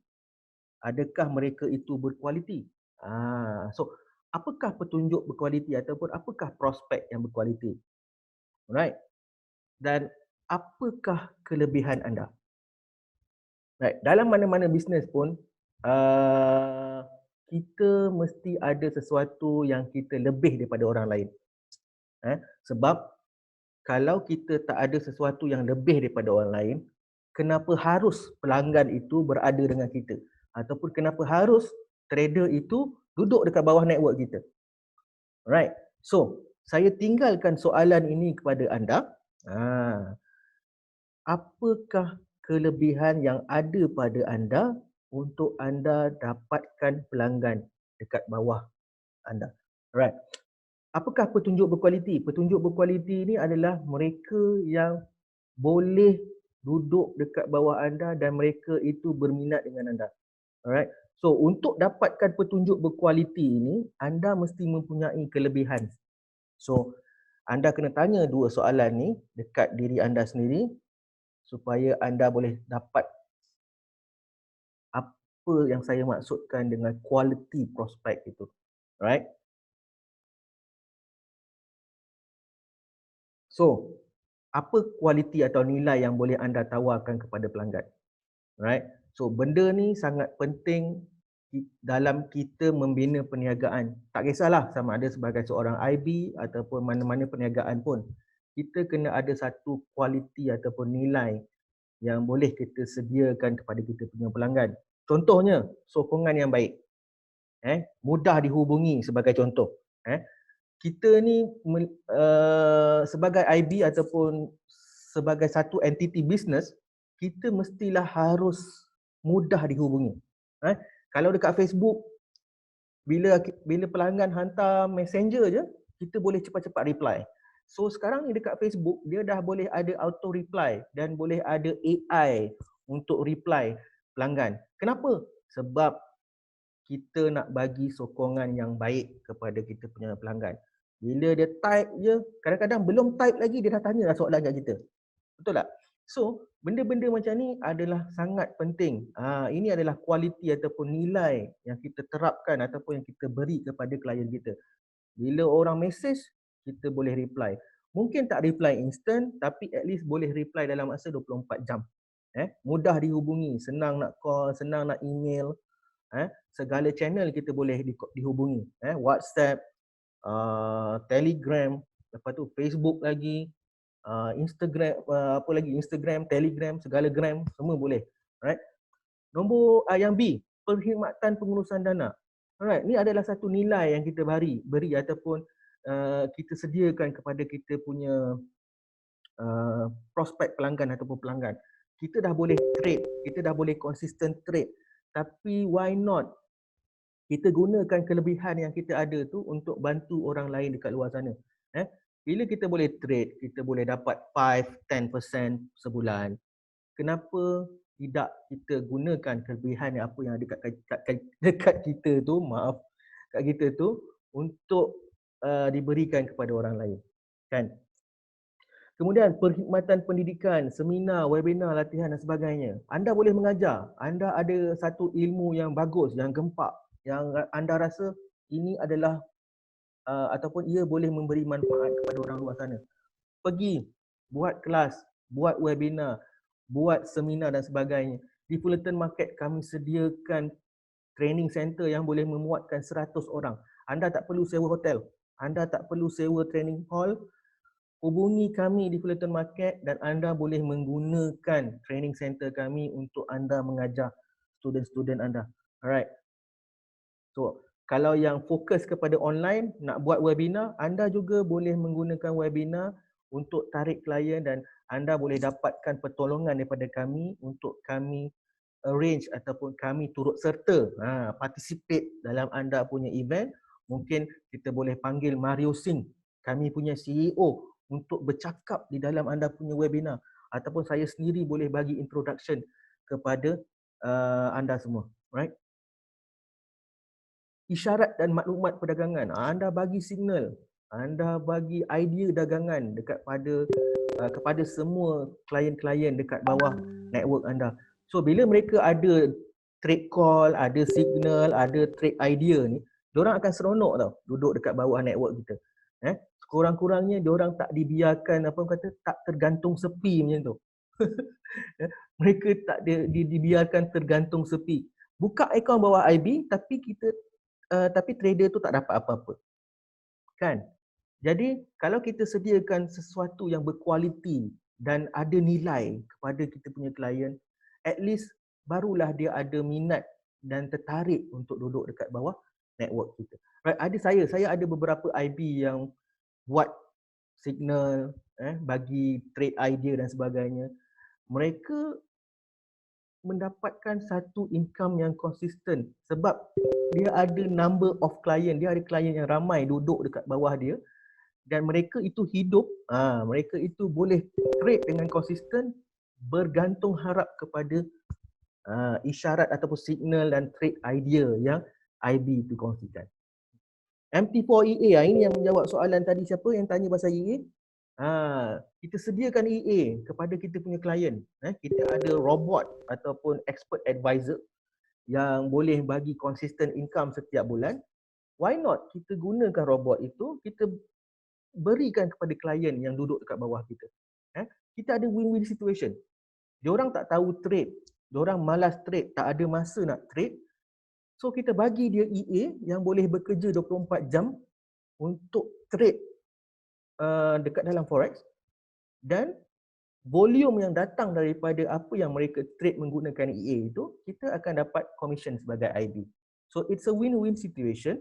adakah mereka itu berkualiti? So apakah petunjuk berkualiti ataupun apakah prospek yang berkualiti? Alright. Dan apakah kelebihan anda? Right. Dalam mana-mana bisnes pun kita mesti ada sesuatu yang kita lebih daripada orang lain. Sebab kalau kita tak ada sesuatu yang lebih daripada orang lain, kenapa harus pelanggan itu berada dengan kita? Ataupun kenapa harus trader itu duduk dekat bawah network kita? Right. So, saya tinggalkan soalan ini kepada anda. Apakah kelebihan yang ada pada anda untuk anda dapatkan pelanggan dekat bawah anda? Right. Apakah petunjuk berkualiti? Petunjuk berkualiti ini adalah mereka yang boleh duduk dekat bawah anda dan mereka itu berminat dengan anda. Alright. So untuk dapatkan petunjuk berkualiti ini, anda mesti mempunyai kelebihan. So anda kena tanya dua soalan ni dekat diri anda sendiri supaya anda boleh dapat apa yang saya maksudkan dengan quality prospect itu. Right? So, apa kualiti atau nilai yang boleh anda tawarkan kepada pelanggan? Right? So, benda ni sangat penting dalam kita membina perniagaan. Tak kisahlah sama ada sebagai seorang IB ataupun mana-mana perniagaan pun. Kita kena ada satu kualiti ataupun nilai yang boleh kita sediakan kepada kita punya pelanggan. Contohnya, sokongan yang baik. Mudah dihubungi sebagai contoh. Kita ni sebagai IB ataupun sebagai satu entiti bisnes, kita mestilah harus mudah dihubungi. Kalau dekat Facebook, bila pelanggan hantar messenger je, kita boleh cepat-cepat reply. So sekarang ni dekat Facebook, dia dah boleh ada auto reply dan boleh ada AI untuk reply pelanggan. Kenapa? Sebab kita nak bagi sokongan yang baik kepada kita punya pelanggan. Bila dia type je, kadang-kadang belum type lagi dia dah tanya dah soalan kat kita. Betul tak? So, benda-benda macam ni adalah sangat penting. Ini adalah kualiti ataupun nilai yang kita terapkan ataupun yang kita beri kepada klien kita. Bila orang message, kita boleh reply. Mungkin tak reply instant, tapi at least boleh reply dalam masa 24 jam. Mudah dihubungi, senang nak call, senang nak email. Segala channel kita boleh dihubungi. WhatsApp, Telegram, lepas tu Facebook lagi, Instagram, apa lagi, Instagram, Telegram, segala gram, semua boleh. Alright. Nombor yang B, perkhidmatan pengurusan dana. Alright, ni adalah satu nilai yang kita beri ataupun kita sediakan kepada kita punya prospek pelanggan ataupun pelanggan. Kita dah boleh trade, kita dah boleh consistent trade. Tapi why not kita gunakan kelebihan yang kita ada tu untuk bantu orang lain dekat luar sana. Bila kita boleh trade, kita boleh dapat 5-10% sebulan. Kenapa tidak kita gunakan kelebihan yang apa yang ada dekat kita tu, kat kita tu untuk diberikan kepada orang lain. Kan? Kemudian perkhidmatan pendidikan, seminar, webinar, latihan dan sebagainya. Anda boleh mengajar. Anda ada satu ilmu yang bagus, yang gempak, yang anda rasa ini adalah ataupun ia boleh memberi manfaat kepada orang luar sana. Pergi, buat kelas, buat webinar, buat seminar dan sebagainya. Di Fullerton Market kami sediakan training center yang boleh memuatkan 100 orang. Anda tak perlu sewa hotel. Anda tak perlu sewa training hall. Hubungi kami di Fullerton Market dan anda boleh menggunakan training center kami untuk anda mengajar student-student anda. Alright. So, kalau yang fokus kepada online, nak buat webinar, anda juga boleh menggunakan webinar untuk tarik klien dan anda boleh dapatkan pertolongan daripada kami untuk kami arrange ataupun kami turut serta participate dalam anda punya event, mungkin kita boleh panggil Mario Singh, kami punya CEO, untuk bercakap di dalam anda punya webinar, ataupun saya sendiri boleh bagi introduction kepada anda semua, right? Isyarat dan maklumat perdagangan, anda bagi signal, anda bagi idea dagangan kepada semua klien-klien dekat bawah network anda. So bila mereka ada trade call, ada signal, ada trade idea ni, diorang akan seronok tau duduk dekat bawah network kita. Sekurang-kurangnya diorang tak dibiarkan tak tergantung sepi macam tu. Mereka tak dibiarkan tergantung sepi. Buka akaun bawah IB tapi trader tu tak dapat apa-apa. Kan? Jadi kalau kita sediakan sesuatu yang berkualiti dan ada nilai kepada kita punya klien, at least barulah dia ada minat dan tertarik untuk duduk dekat bawah network kita. Right, saya ada beberapa IB yang buat signal, bagi trade idea dan sebagainya. Mereka mendapatkan satu income yang konsisten sebab dia ada number of client, dia ada klien yang ramai duduk dekat bawah dia, dan mereka itu hidup, mereka itu boleh trade dengan konsisten bergantung harap kepada isyarat ataupun signal dan trade idea yang IB itu kongsikan. MT4 EA, ini yang menjawab soalan tadi, siapa yang tanya pasal EA? Kita sediakan EA kepada kita punya klien. Kita ada robot ataupun expert advisor yang boleh bagi consistent income setiap bulan. Why not kita gunakan robot itu, kita berikan kepada klien yang duduk dekat bawah kita. Kita ada win-win situation. Diorang tak tahu trade, diorang malas trade, tak ada masa nak trade. So kita bagi dia EA yang boleh bekerja 24 jam untuk trade dekat dalam forex, dan volume yang datang daripada apa yang mereka trade menggunakan EA itu, kita akan dapat commission sebagai IB. So it's a win-win situation.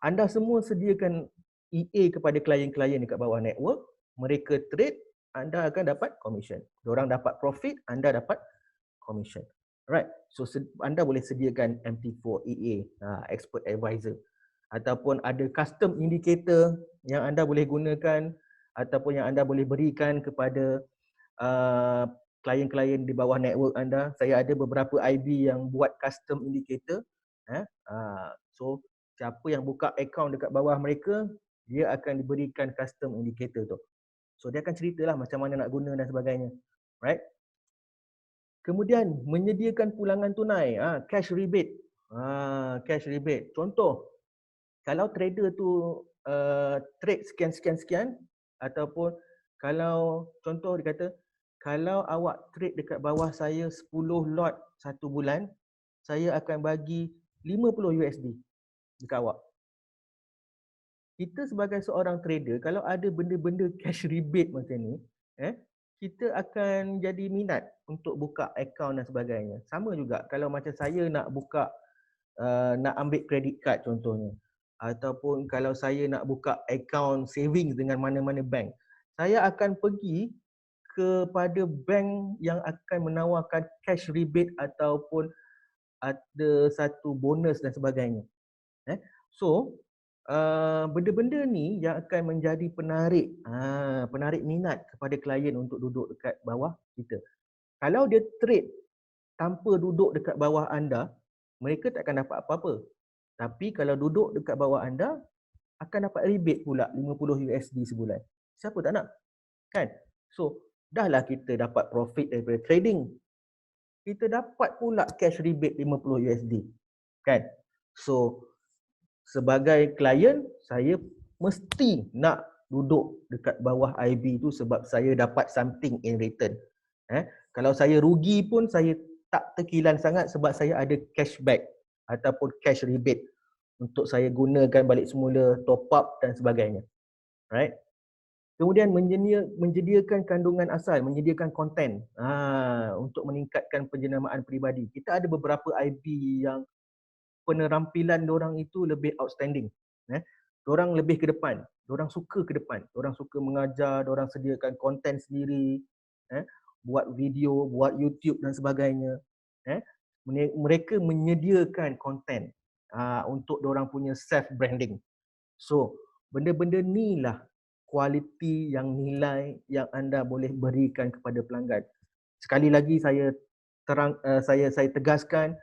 Anda semua sediakan EA kepada klien-klien dekat bawah network, mereka trade, anda akan dapat commission. Diorang dapat profit, anda dapat commission. Right. So anda boleh sediakan MT4 EA, expert advisor, ataupun ada custom indicator yang anda boleh gunakan ataupun yang anda boleh berikan kepada klien-klien di bawah network anda. Saya ada beberapa IB yang buat custom indicator. So siapa yang buka account dekat bawah mereka, dia akan diberikan custom indicator tu. So dia akan ceritalah macam mana nak guna dan sebagainya. Right? Kemudian menyediakan pulangan tunai, cash rebate. Cash rebate. Contoh, kalau trader tu trade sekian, ataupun kalau contoh dia kata, kalau awak trade dekat bawah saya 10 lot satu bulan, saya akan bagi 50 USD dekat awak. Kita sebagai seorang trader, kalau ada benda-benda cash rebate macam ni, kita akan jadi minat untuk buka account dan sebagainya. Sama juga kalau macam saya nak buka, nak ambil credit card contohnya, ataupun kalau saya nak buka account savings dengan mana-mana bank, saya akan pergi kepada bank yang akan menawarkan cash rebate ataupun ada satu bonus dan sebagainya. So benda-benda ni yang akan menjadi penarik minat kepada klien untuk duduk dekat bawah kita. Kalau dia trade tanpa duduk dekat bawah anda, mereka tak akan dapat apa-apa. Tapi kalau duduk dekat bawah anda, akan dapat rebate pula 50 USD sebulan. Siapa tak nak? Kan? So, dahlah kita dapat profit daripada trading, kita dapat pula cash rebate 50 USD. Kan? So, sebagai klien, saya mesti nak duduk dekat bawah IB tu sebab saya dapat something in return. Kalau saya rugi pun saya tak terkilan sangat sebab saya ada cashback ataupun cash rebate untuk saya gunakan balik semula, top up dan sebagainya. Right? Kemudian menyediakan kandungan asal, menyediakan konten untuk meningkatkan penjenamaan peribadi. Kita ada beberapa IB yang penerampilan diorang itu lebih outstanding. Diorang lebih ke depan, diorang suka ke depan, diorang suka mengajar, diorang sediakan konten sendiri. buat video, buat YouTube dan sebagainya. Mereka menyediakan konten untuk diorang punya self branding. So, benda-benda ni lah kualiti yang nilai yang anda boleh berikan kepada pelanggan. Sekali lagi saya tegaskan,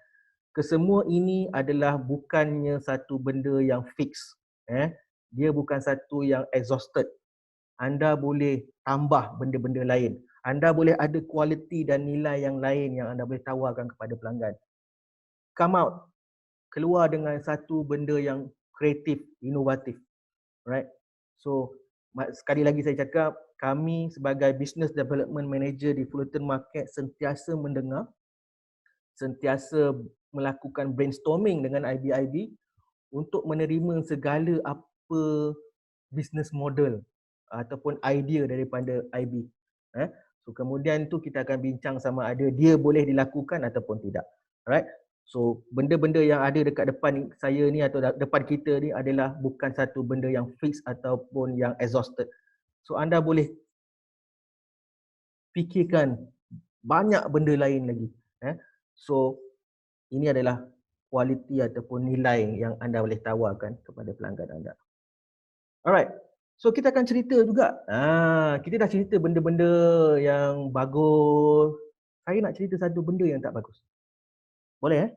kesemua ini adalah bukannya satu benda yang fix. Dia bukan satu yang exhausted. Anda boleh tambah benda-benda lain. Anda boleh ada kualiti dan nilai yang lain yang anda boleh tawarkan kepada pelanggan. Come out, keluar dengan satu benda yang kreatif, inovatif. Right? So, sekali lagi saya cakap, kami sebagai Business Development Manager di Fullerton Market sentiasa mendengar, sentiasa melakukan brainstorming dengan IB-IB untuk menerima segala apa business model ataupun idea daripada IB. So kemudian tu kita akan bincang sama ada dia boleh dilakukan ataupun tidak. Alright. So benda-benda yang ada dekat depan saya ni atau depan kita ni adalah bukan satu benda yang fix ataupun yang exhausted. So anda boleh fikirkan banyak benda lain lagi. So ini adalah kualiti ataupun nilai yang anda boleh tawarkan kepada pelanggan anda. Alright. So kita akan cerita juga. Kita dah cerita benda-benda yang bagus. Saya nak cerita satu benda yang tak bagus. Boleh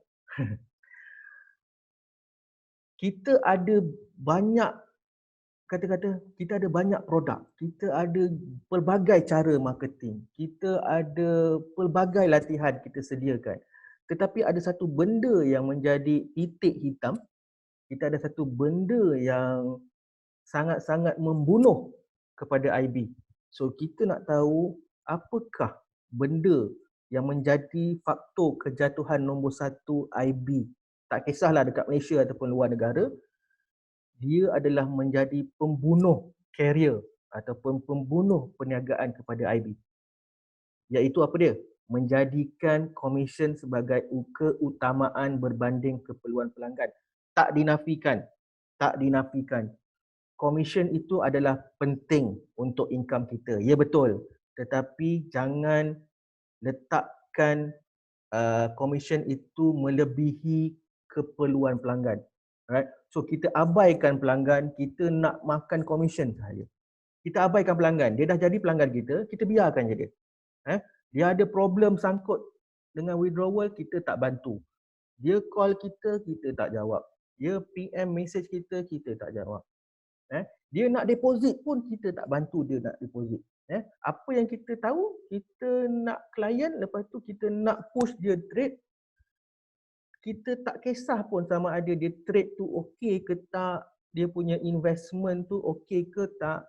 Kita ada banyak, kata-kata kita ada banyak produk. Kita ada pelbagai cara marketing. Kita ada pelbagai latihan kita sediakan. Tetapi ada satu benda yang menjadi titik hitam. Kita ada satu benda yang sangat-sangat membunuh kepada IB. So kita nak tahu apakah benda yang menjadi faktor kejatuhan nombor satu IB. Tak kisahlah dekat Malaysia ataupun luar negara, dia adalah menjadi pembunuh karier ataupun pembunuh perniagaan kepada IB. Iaitu apa dia? Menjadikan komisen sebagai keutamaan berbanding keperluan pelanggan. Tak dinafikan. Komisen itu adalah penting untuk income kita. Ya betul. Tetapi jangan letakkan komisen itu melebihi keperluan pelanggan. Right? So kita abaikan pelanggan, kita nak makan komisen sahaja. Kita abaikan pelanggan. Dia dah jadi pelanggan kita, kita biarkan je dia. Dia ada problem sangkut dengan withdrawal, kita tak bantu. Dia call kita, kita tak jawab. Dia PM message kita, kita tak jawab. Dia nak deposit pun kita tak bantu dia nak deposit. Apa yang kita tahu, kita nak klien, lepas tu kita nak push dia trade. Kita tak kisah pun sama ada dia trade tu okey ke tak, dia punya investment tu okey ke tak.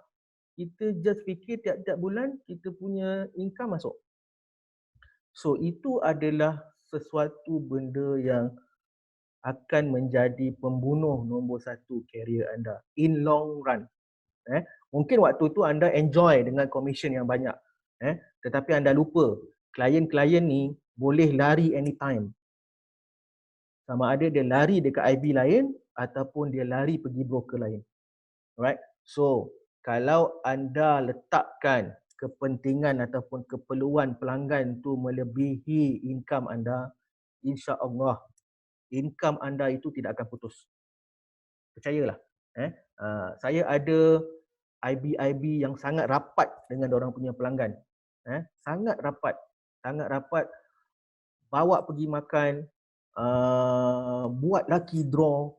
Kita just fikir tiap-tiap bulan kita punya income masuk. So itu adalah sesuatu benda yang akan menjadi pembunuh nombor satu karier anda in long run. Mungkin waktu tu anda enjoy dengan komisen yang banyak. Tetapi anda lupa, klien-klien ni boleh lari anytime. Sama ada dia lari dekat IB lain ataupun dia lari pergi broker lain. Alright. So, kalau anda letakkan kepentingan ataupun keperluan pelanggan tu melebihi income anda, insya-Allah income anda itu tidak akan putus. Percayalah. Saya ada IB-IB yang sangat rapat dengan orang punya pelanggan. Sangat rapat. Bawa pergi makan, buat lucky draw,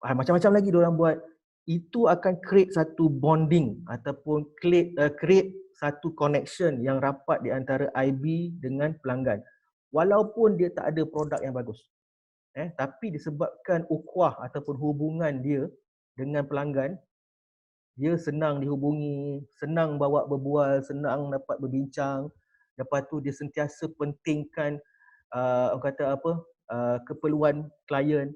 macam-macam lagi diorang buat. Itu akan create satu bonding ataupun create satu connection yang rapat di antara IB dengan pelanggan. Walaupun dia tak ada produk yang bagus. Tapi disebabkan ukhuwah ataupun hubungan dia dengan pelanggan, dia senang dihubungi, senang bawa berbual, senang dapat berbincang. Lepas tu dia sentiasa pentingkan keperluan klien.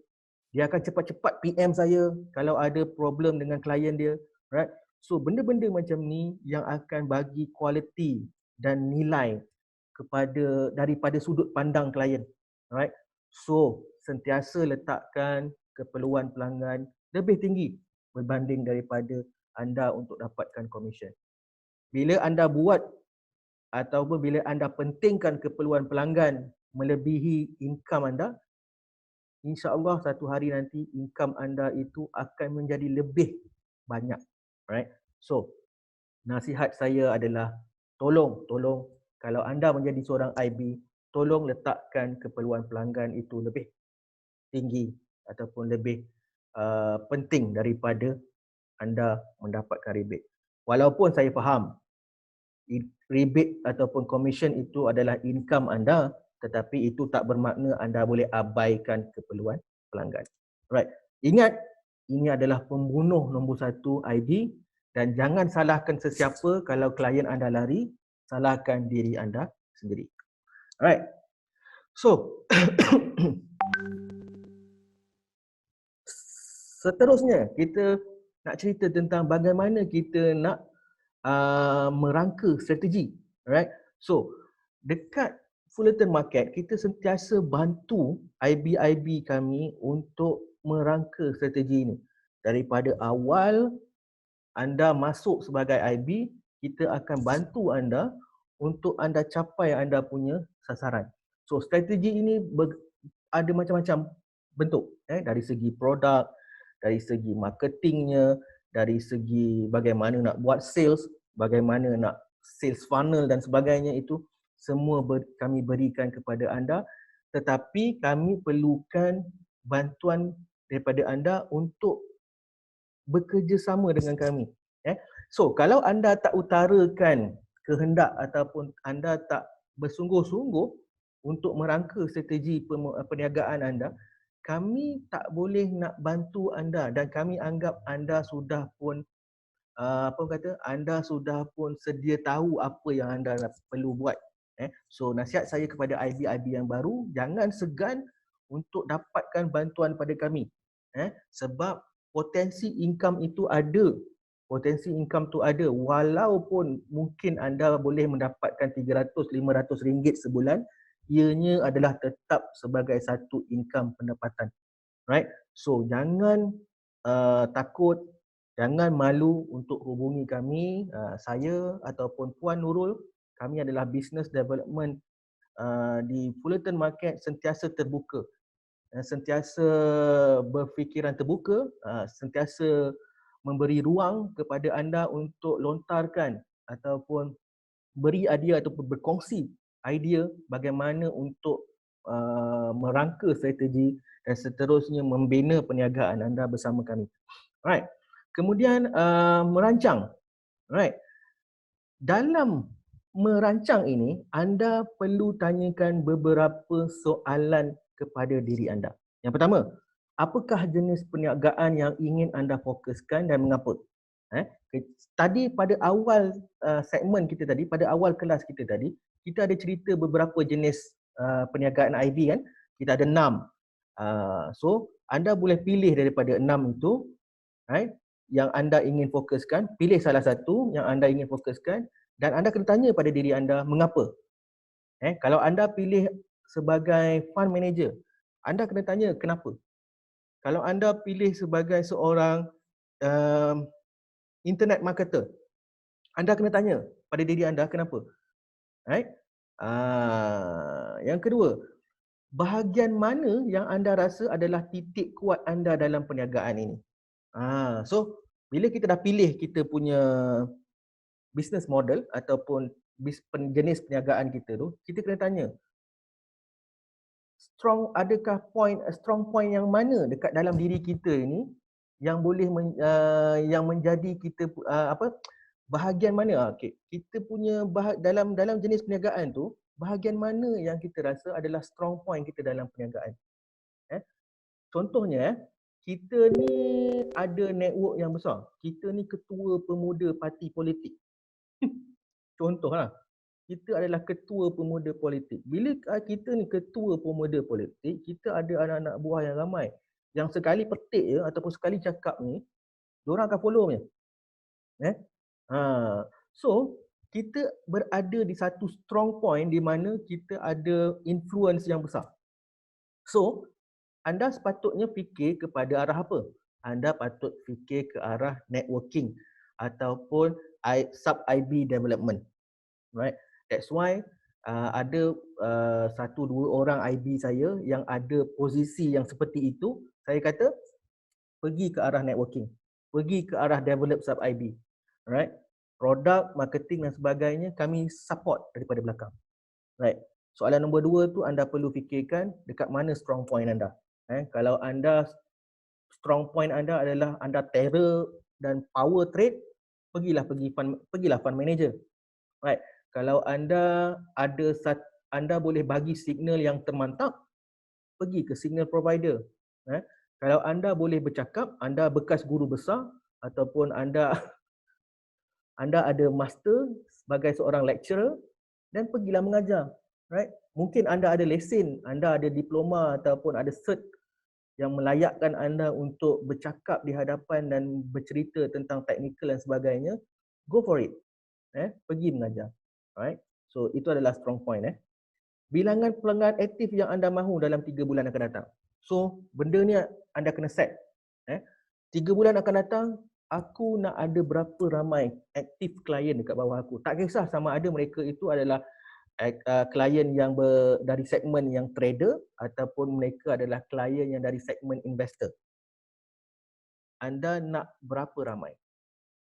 Dia akan cepat-cepat PM saya kalau ada problem dengan klien dia, right? So benda-benda macam ni yang akan bagi kualiti dan nilai daripada sudut pandang klien, right? So sentiasa letakkan keperluan pelanggan lebih tinggi berbanding daripada anda untuk dapatkan komisen. Bila anda buat ataupun bila anda pentingkan keperluan pelanggan melebihi income anda, insya-Allah satu hari nanti income anda itu akan menjadi lebih banyak. Right? So, nasihat saya adalah tolong kalau anda menjadi seorang IB, tolong letakkan keperluan pelanggan itu lebih tinggi ataupun lebih penting daripada anda mendapatkan rebate. Walaupun saya faham rebate ataupun commission itu adalah income anda, tetapi itu tak bermakna anda boleh abaikan keperluan pelanggan. Right. Ingat, ini adalah pembunuh nombor satu IB dan jangan salahkan sesiapa kalau klien anda lari, salahkan diri anda sendiri. Alright. So, seterusnya kita nak cerita tentang bagaimana kita nak merangka strategi. Alright. So, dekat Fullerton Market, kita sentiasa bantu IB-IB kami untuk merangka strategi ini. Daripada awal anda masuk sebagai IB, kita akan bantu anda untuk anda capai anda punya sasaran. So, strategi ini ada macam-macam bentuk. Dari segi produk, dari segi marketingnya, dari segi bagaimana nak buat sales, bagaimana nak sales funnel dan sebagainya, itu semua kami berikan kepada anda, tetapi kami perlukan bantuan daripada anda untuk bekerjasama dengan kami. So, kalau anda tak utarakan kehendak ataupun anda tak bersungguh-sungguh untuk merangka strategi perniagaan anda, kami tak boleh nak bantu anda dan kami anggap anda sudah pun anda sudah pun sedia tahu apa yang anda perlu buat. So, nasihat saya kepada IB-IB yang baru, jangan segan untuk dapatkan bantuan pada kami. Sebab potensi income itu ada. Potensi income tu ada, walaupun mungkin anda boleh mendapatkan 300-500 ringgit sebulan, ianya adalah tetap sebagai satu income pendapatan. Right? So, jangan takut, jangan malu untuk hubungi kami, saya ataupun Puan Nurul. Kami adalah business development di Fullerton Market, sentiasa terbuka, sentiasa berfikiran terbuka, sentiasa memberi ruang kepada anda untuk lontarkan ataupun beri idea ataupun berkongsi idea bagaimana untuk merangka strategi dan seterusnya membina perniagaan anda bersama kami. Right. Kemudian merancang. Right. Dalam merancang ini, anda perlu tanyakan beberapa soalan kepada diri anda. Yang pertama, apakah jenis perniagaan yang ingin anda fokuskan dan mengapa? Tadi pada awal segmen kita tadi, pada awal kelas kita tadi, kita ada cerita beberapa jenis perniagaan IB kan. Kita ada 6. So, anda boleh pilih daripada 6 itu, right, yang anda ingin fokuskan. Pilih salah satu yang anda ingin fokuskan dan anda kena tanya pada diri anda mengapa. Kalau anda pilih sebagai fund manager, anda kena tanya kenapa. Kalau anda pilih sebagai seorang internet marketer, anda kena tanya pada diri anda kenapa. Right? Yang kedua, bahagian mana yang anda rasa adalah titik kuat anda dalam perniagaan ini. So, bila kita dah pilih kita punya business model ataupun jenis perniagaan kita tu, kita kena tanya, adakah strong point yang mana dekat dalam diri kita ini yang boleh yang menjadi kita bahagian mana? Kita punya dalam jenis perniagaan tu, bahagian mana yang kita rasa adalah strong point kita dalam perniagaan. Contohnya, kita ni ada network yang besar. Kita ni ketua pemuda parti politik. Contohlah, kita adalah ketua pemuda politik. Bila kita ni ketua pemuda politik, kita ada anak-anak buah yang ramai. Yang sekali petik je ataupun sekali cakap ni, diorang akan follow punya. So, kita berada di satu strong point di mana kita ada influence yang besar. So, anda sepatutnya fikir kepada arah apa? Anda patut fikir ke arah networking ataupun sub-IB development. Right? That's why ada satu dua orang IB saya yang ada posisi yang seperti itu, saya kata pergi ke arah networking, pergi ke arah develop sub IB. Alright. Produk, marketing dan sebagainya kami support daripada belakang. Right. Soalan nombor 2 tu anda perlu fikirkan dekat mana strong point anda. Kalau anda strong point anda adalah anda terror dan power trade, pergilah fund manager. Right. Kalau anda anda boleh bagi signal yang termantap, pergi ke signal provider. Kalau anda boleh bercakap, anda bekas guru besar ataupun anda anda ada master sebagai seorang lecturer, dan pergilah mengajar. Right? Mungkin anda ada lesen, anda ada diploma ataupun ada cert yang melayakkan anda untuk bercakap di hadapan dan bercerita tentang teknikal dan sebagainya. Go for it. Pergi mengajar. Right? So itu adalah strong point. Bilangan pelanggan aktif yang anda mahu dalam 3 bulan akan datang. So benda ni anda kena set. 3 bulan akan datang, aku nak ada berapa ramai aktif klien dekat bawah aku. Tak kisah sama ada mereka itu adalah klien yang dari segmen yang trader ataupun mereka adalah klien yang dari segmen investor. Anda nak berapa ramai?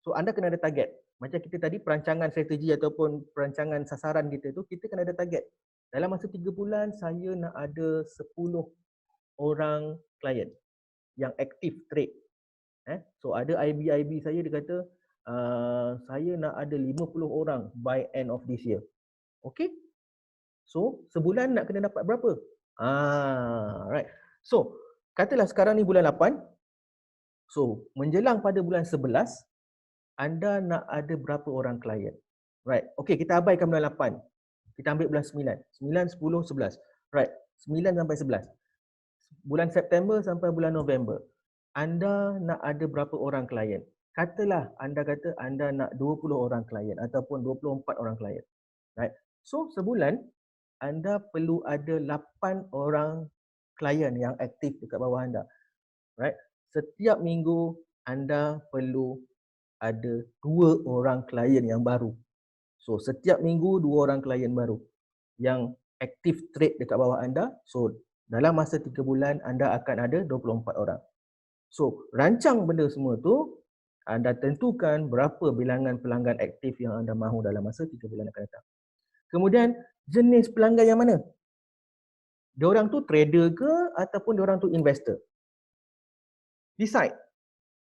So anda kena ada target. Macam kita tadi perancangan strategi ataupun perancangan sasaran kita tu, kita kena ada target. Dalam masa 3 bulan saya nak ada 10 orang klien yang aktif trade. So ada IB saya dia kata saya nak ada 50 orang by end of this year. Okay? So sebulan nak kena dapat berapa? Right. So katalah sekarang ni bulan 8. So menjelang pada bulan 11, anda nak ada berapa orang klien? Right. Okay, kita abaikan bulan 8. Kita ambil bulan 9. 9, 10, 11. Right. 9 sampai 11. Bulan September sampai bulan November. Anda nak ada berapa orang klien? Katalah anda kata anda nak 20 orang klien ataupun 24 orang klien. Right. So sebulan anda perlu ada 8 orang klien yang aktif dekat bawah anda. Right. Setiap minggu anda perlu ada 2 orang klien yang baru. So setiap minggu 2 orang klien baru yang aktif trade dekat bawah anda. So dalam masa 3 bulan anda akan ada 24 orang. So rancang benda semua tu, anda tentukan berapa bilangan pelanggan aktif yang anda mahu dalam masa 3 bulan akan datang. Kemudian jenis pelanggan yang mana? Diorang tu trader ke ataupun diorang tu investor? Decide.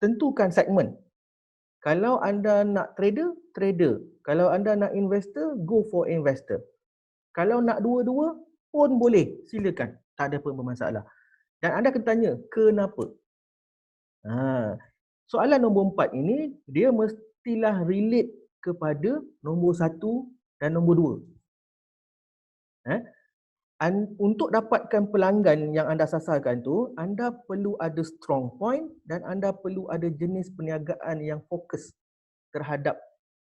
Tentukan segmen. Kalau anda nak trader, trader. Kalau anda nak investor, go for investor. Kalau nak dua-dua pun boleh, silakan. Tak ada apa-apa masalah. Dan anda akan tanya, kenapa? Soalan nombor 4 ini, dia mestilah relate kepada nombor 1 dan nombor 2. Untuk dapatkan pelanggan yang anda sasarkan tu, anda perlu ada strong point dan anda perlu ada jenis perniagaan yang fokus terhadap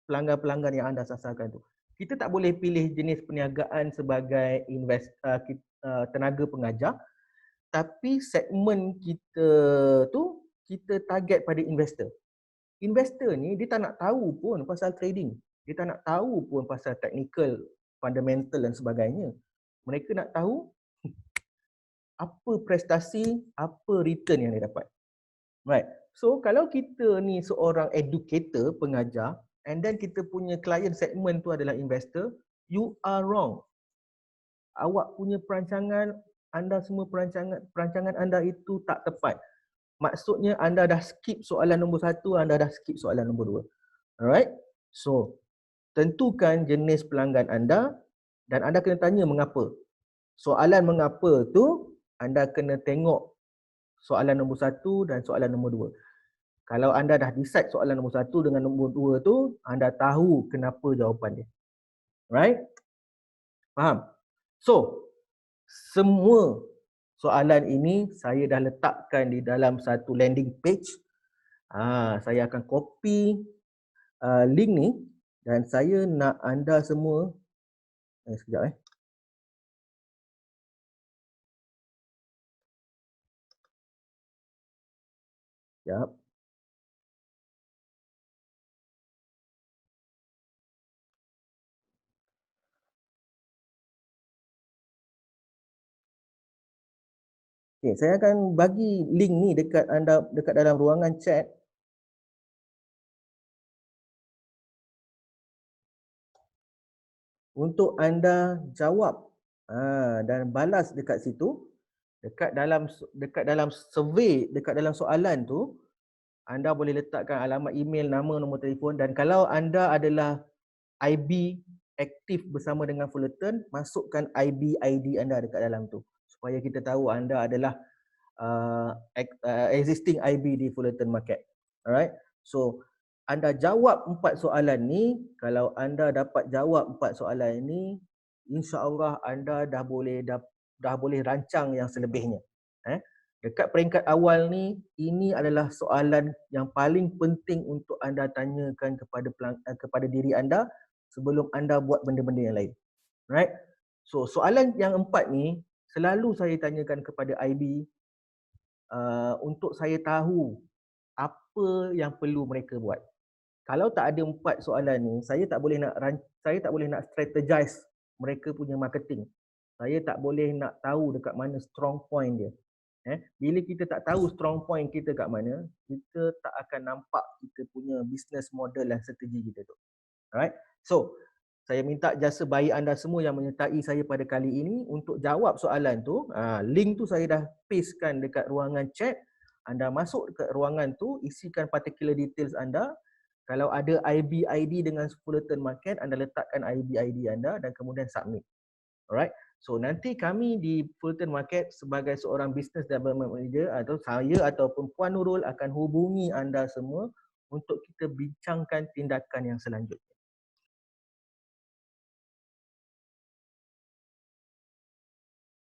pelanggan-pelanggan yang anda sasarkan tu. Kita tak boleh pilih jenis perniagaan sebagai tenaga pengajar, tapi segmen kita tu kita target pada investor. Investor ni dia tak nak tahu pun pasal trading. Dia tak nak tahu pun pasal technical, fundamental dan sebagainya. Mereka nak tahu apa prestasi, apa return yang dia dapat. Right. So kalau kita ni seorang educator, pengajar, and then kita punya client segment tu adalah investor, you are wrong. Awak punya perancangan, anda semua perancangan anda itu tak tepat. Maksudnya anda dah skip soalan nombor 1, anda dah skip soalan nombor 2. Alright? So, tentukan jenis pelanggan anda dan anda kena tanya mengapa. Soalan mengapa tu anda kena tengok soalan nombor 1 dan soalan nombor 2. Kalau anda dah decide soalan nombor 1 dengan nombor 2 tu, anda tahu kenapa jawapan dia. Right? Faham? So, semua soalan ini saya dah letakkan di dalam satu landing page. Saya akan copy link ni dan saya nak anda semua sekejap Sekejap. Okay, saya akan bagi link ni dekat anda, dekat dalam ruangan chat. Untuk anda jawab dan balas dekat situ, dekat dalam survey, dekat dalam soalan tu, anda boleh letakkan alamat email, nama, nombor telefon, dan kalau anda adalah IB aktif bersama dengan Fullerton, masukkan IB ID anda dekat dalam tu supaya kita tahu anda adalah existing IB di Fullerton Market. Alright. So anda jawab 4 soalan ni. Kalau anda dapat jawab 4 soalan ini, insya-Allah anda dah boleh rancang yang selebihnya. Dekat peringkat awal ni, ini adalah soalan yang paling penting untuk anda tanyakan kepada diri anda sebelum anda buat benda-benda yang lain. Right? So soalan yang 4 ni selalu saya tanyakan kepada IB untuk saya tahu apa yang perlu mereka buat. Kalau tak ada 4 soalan ni, saya tak boleh nak strategize mereka punya marketing. Saya tak boleh nak tahu dekat mana strong point dia. Bila kita tak tahu strong point kita kat mana, kita tak akan nampak kita punya business model dan strategi kita tu. Alright. So, saya minta jasa baik anda semua yang menyertai saya pada kali ini untuk jawab soalan tu. Link tu saya dah pastekan dekat ruangan chat. Anda masuk ke ruangan tu, isikan particular details anda. Kalau ada IB ID dengan Fullerton Market, anda letakkan IB ID anda dan kemudian submit. Alright. So nanti kami di Fullerton Market sebagai seorang business development manager atau saya ataupun Puan Nurul akan hubungi anda semua untuk kita bincangkan tindakan yang selanjutnya.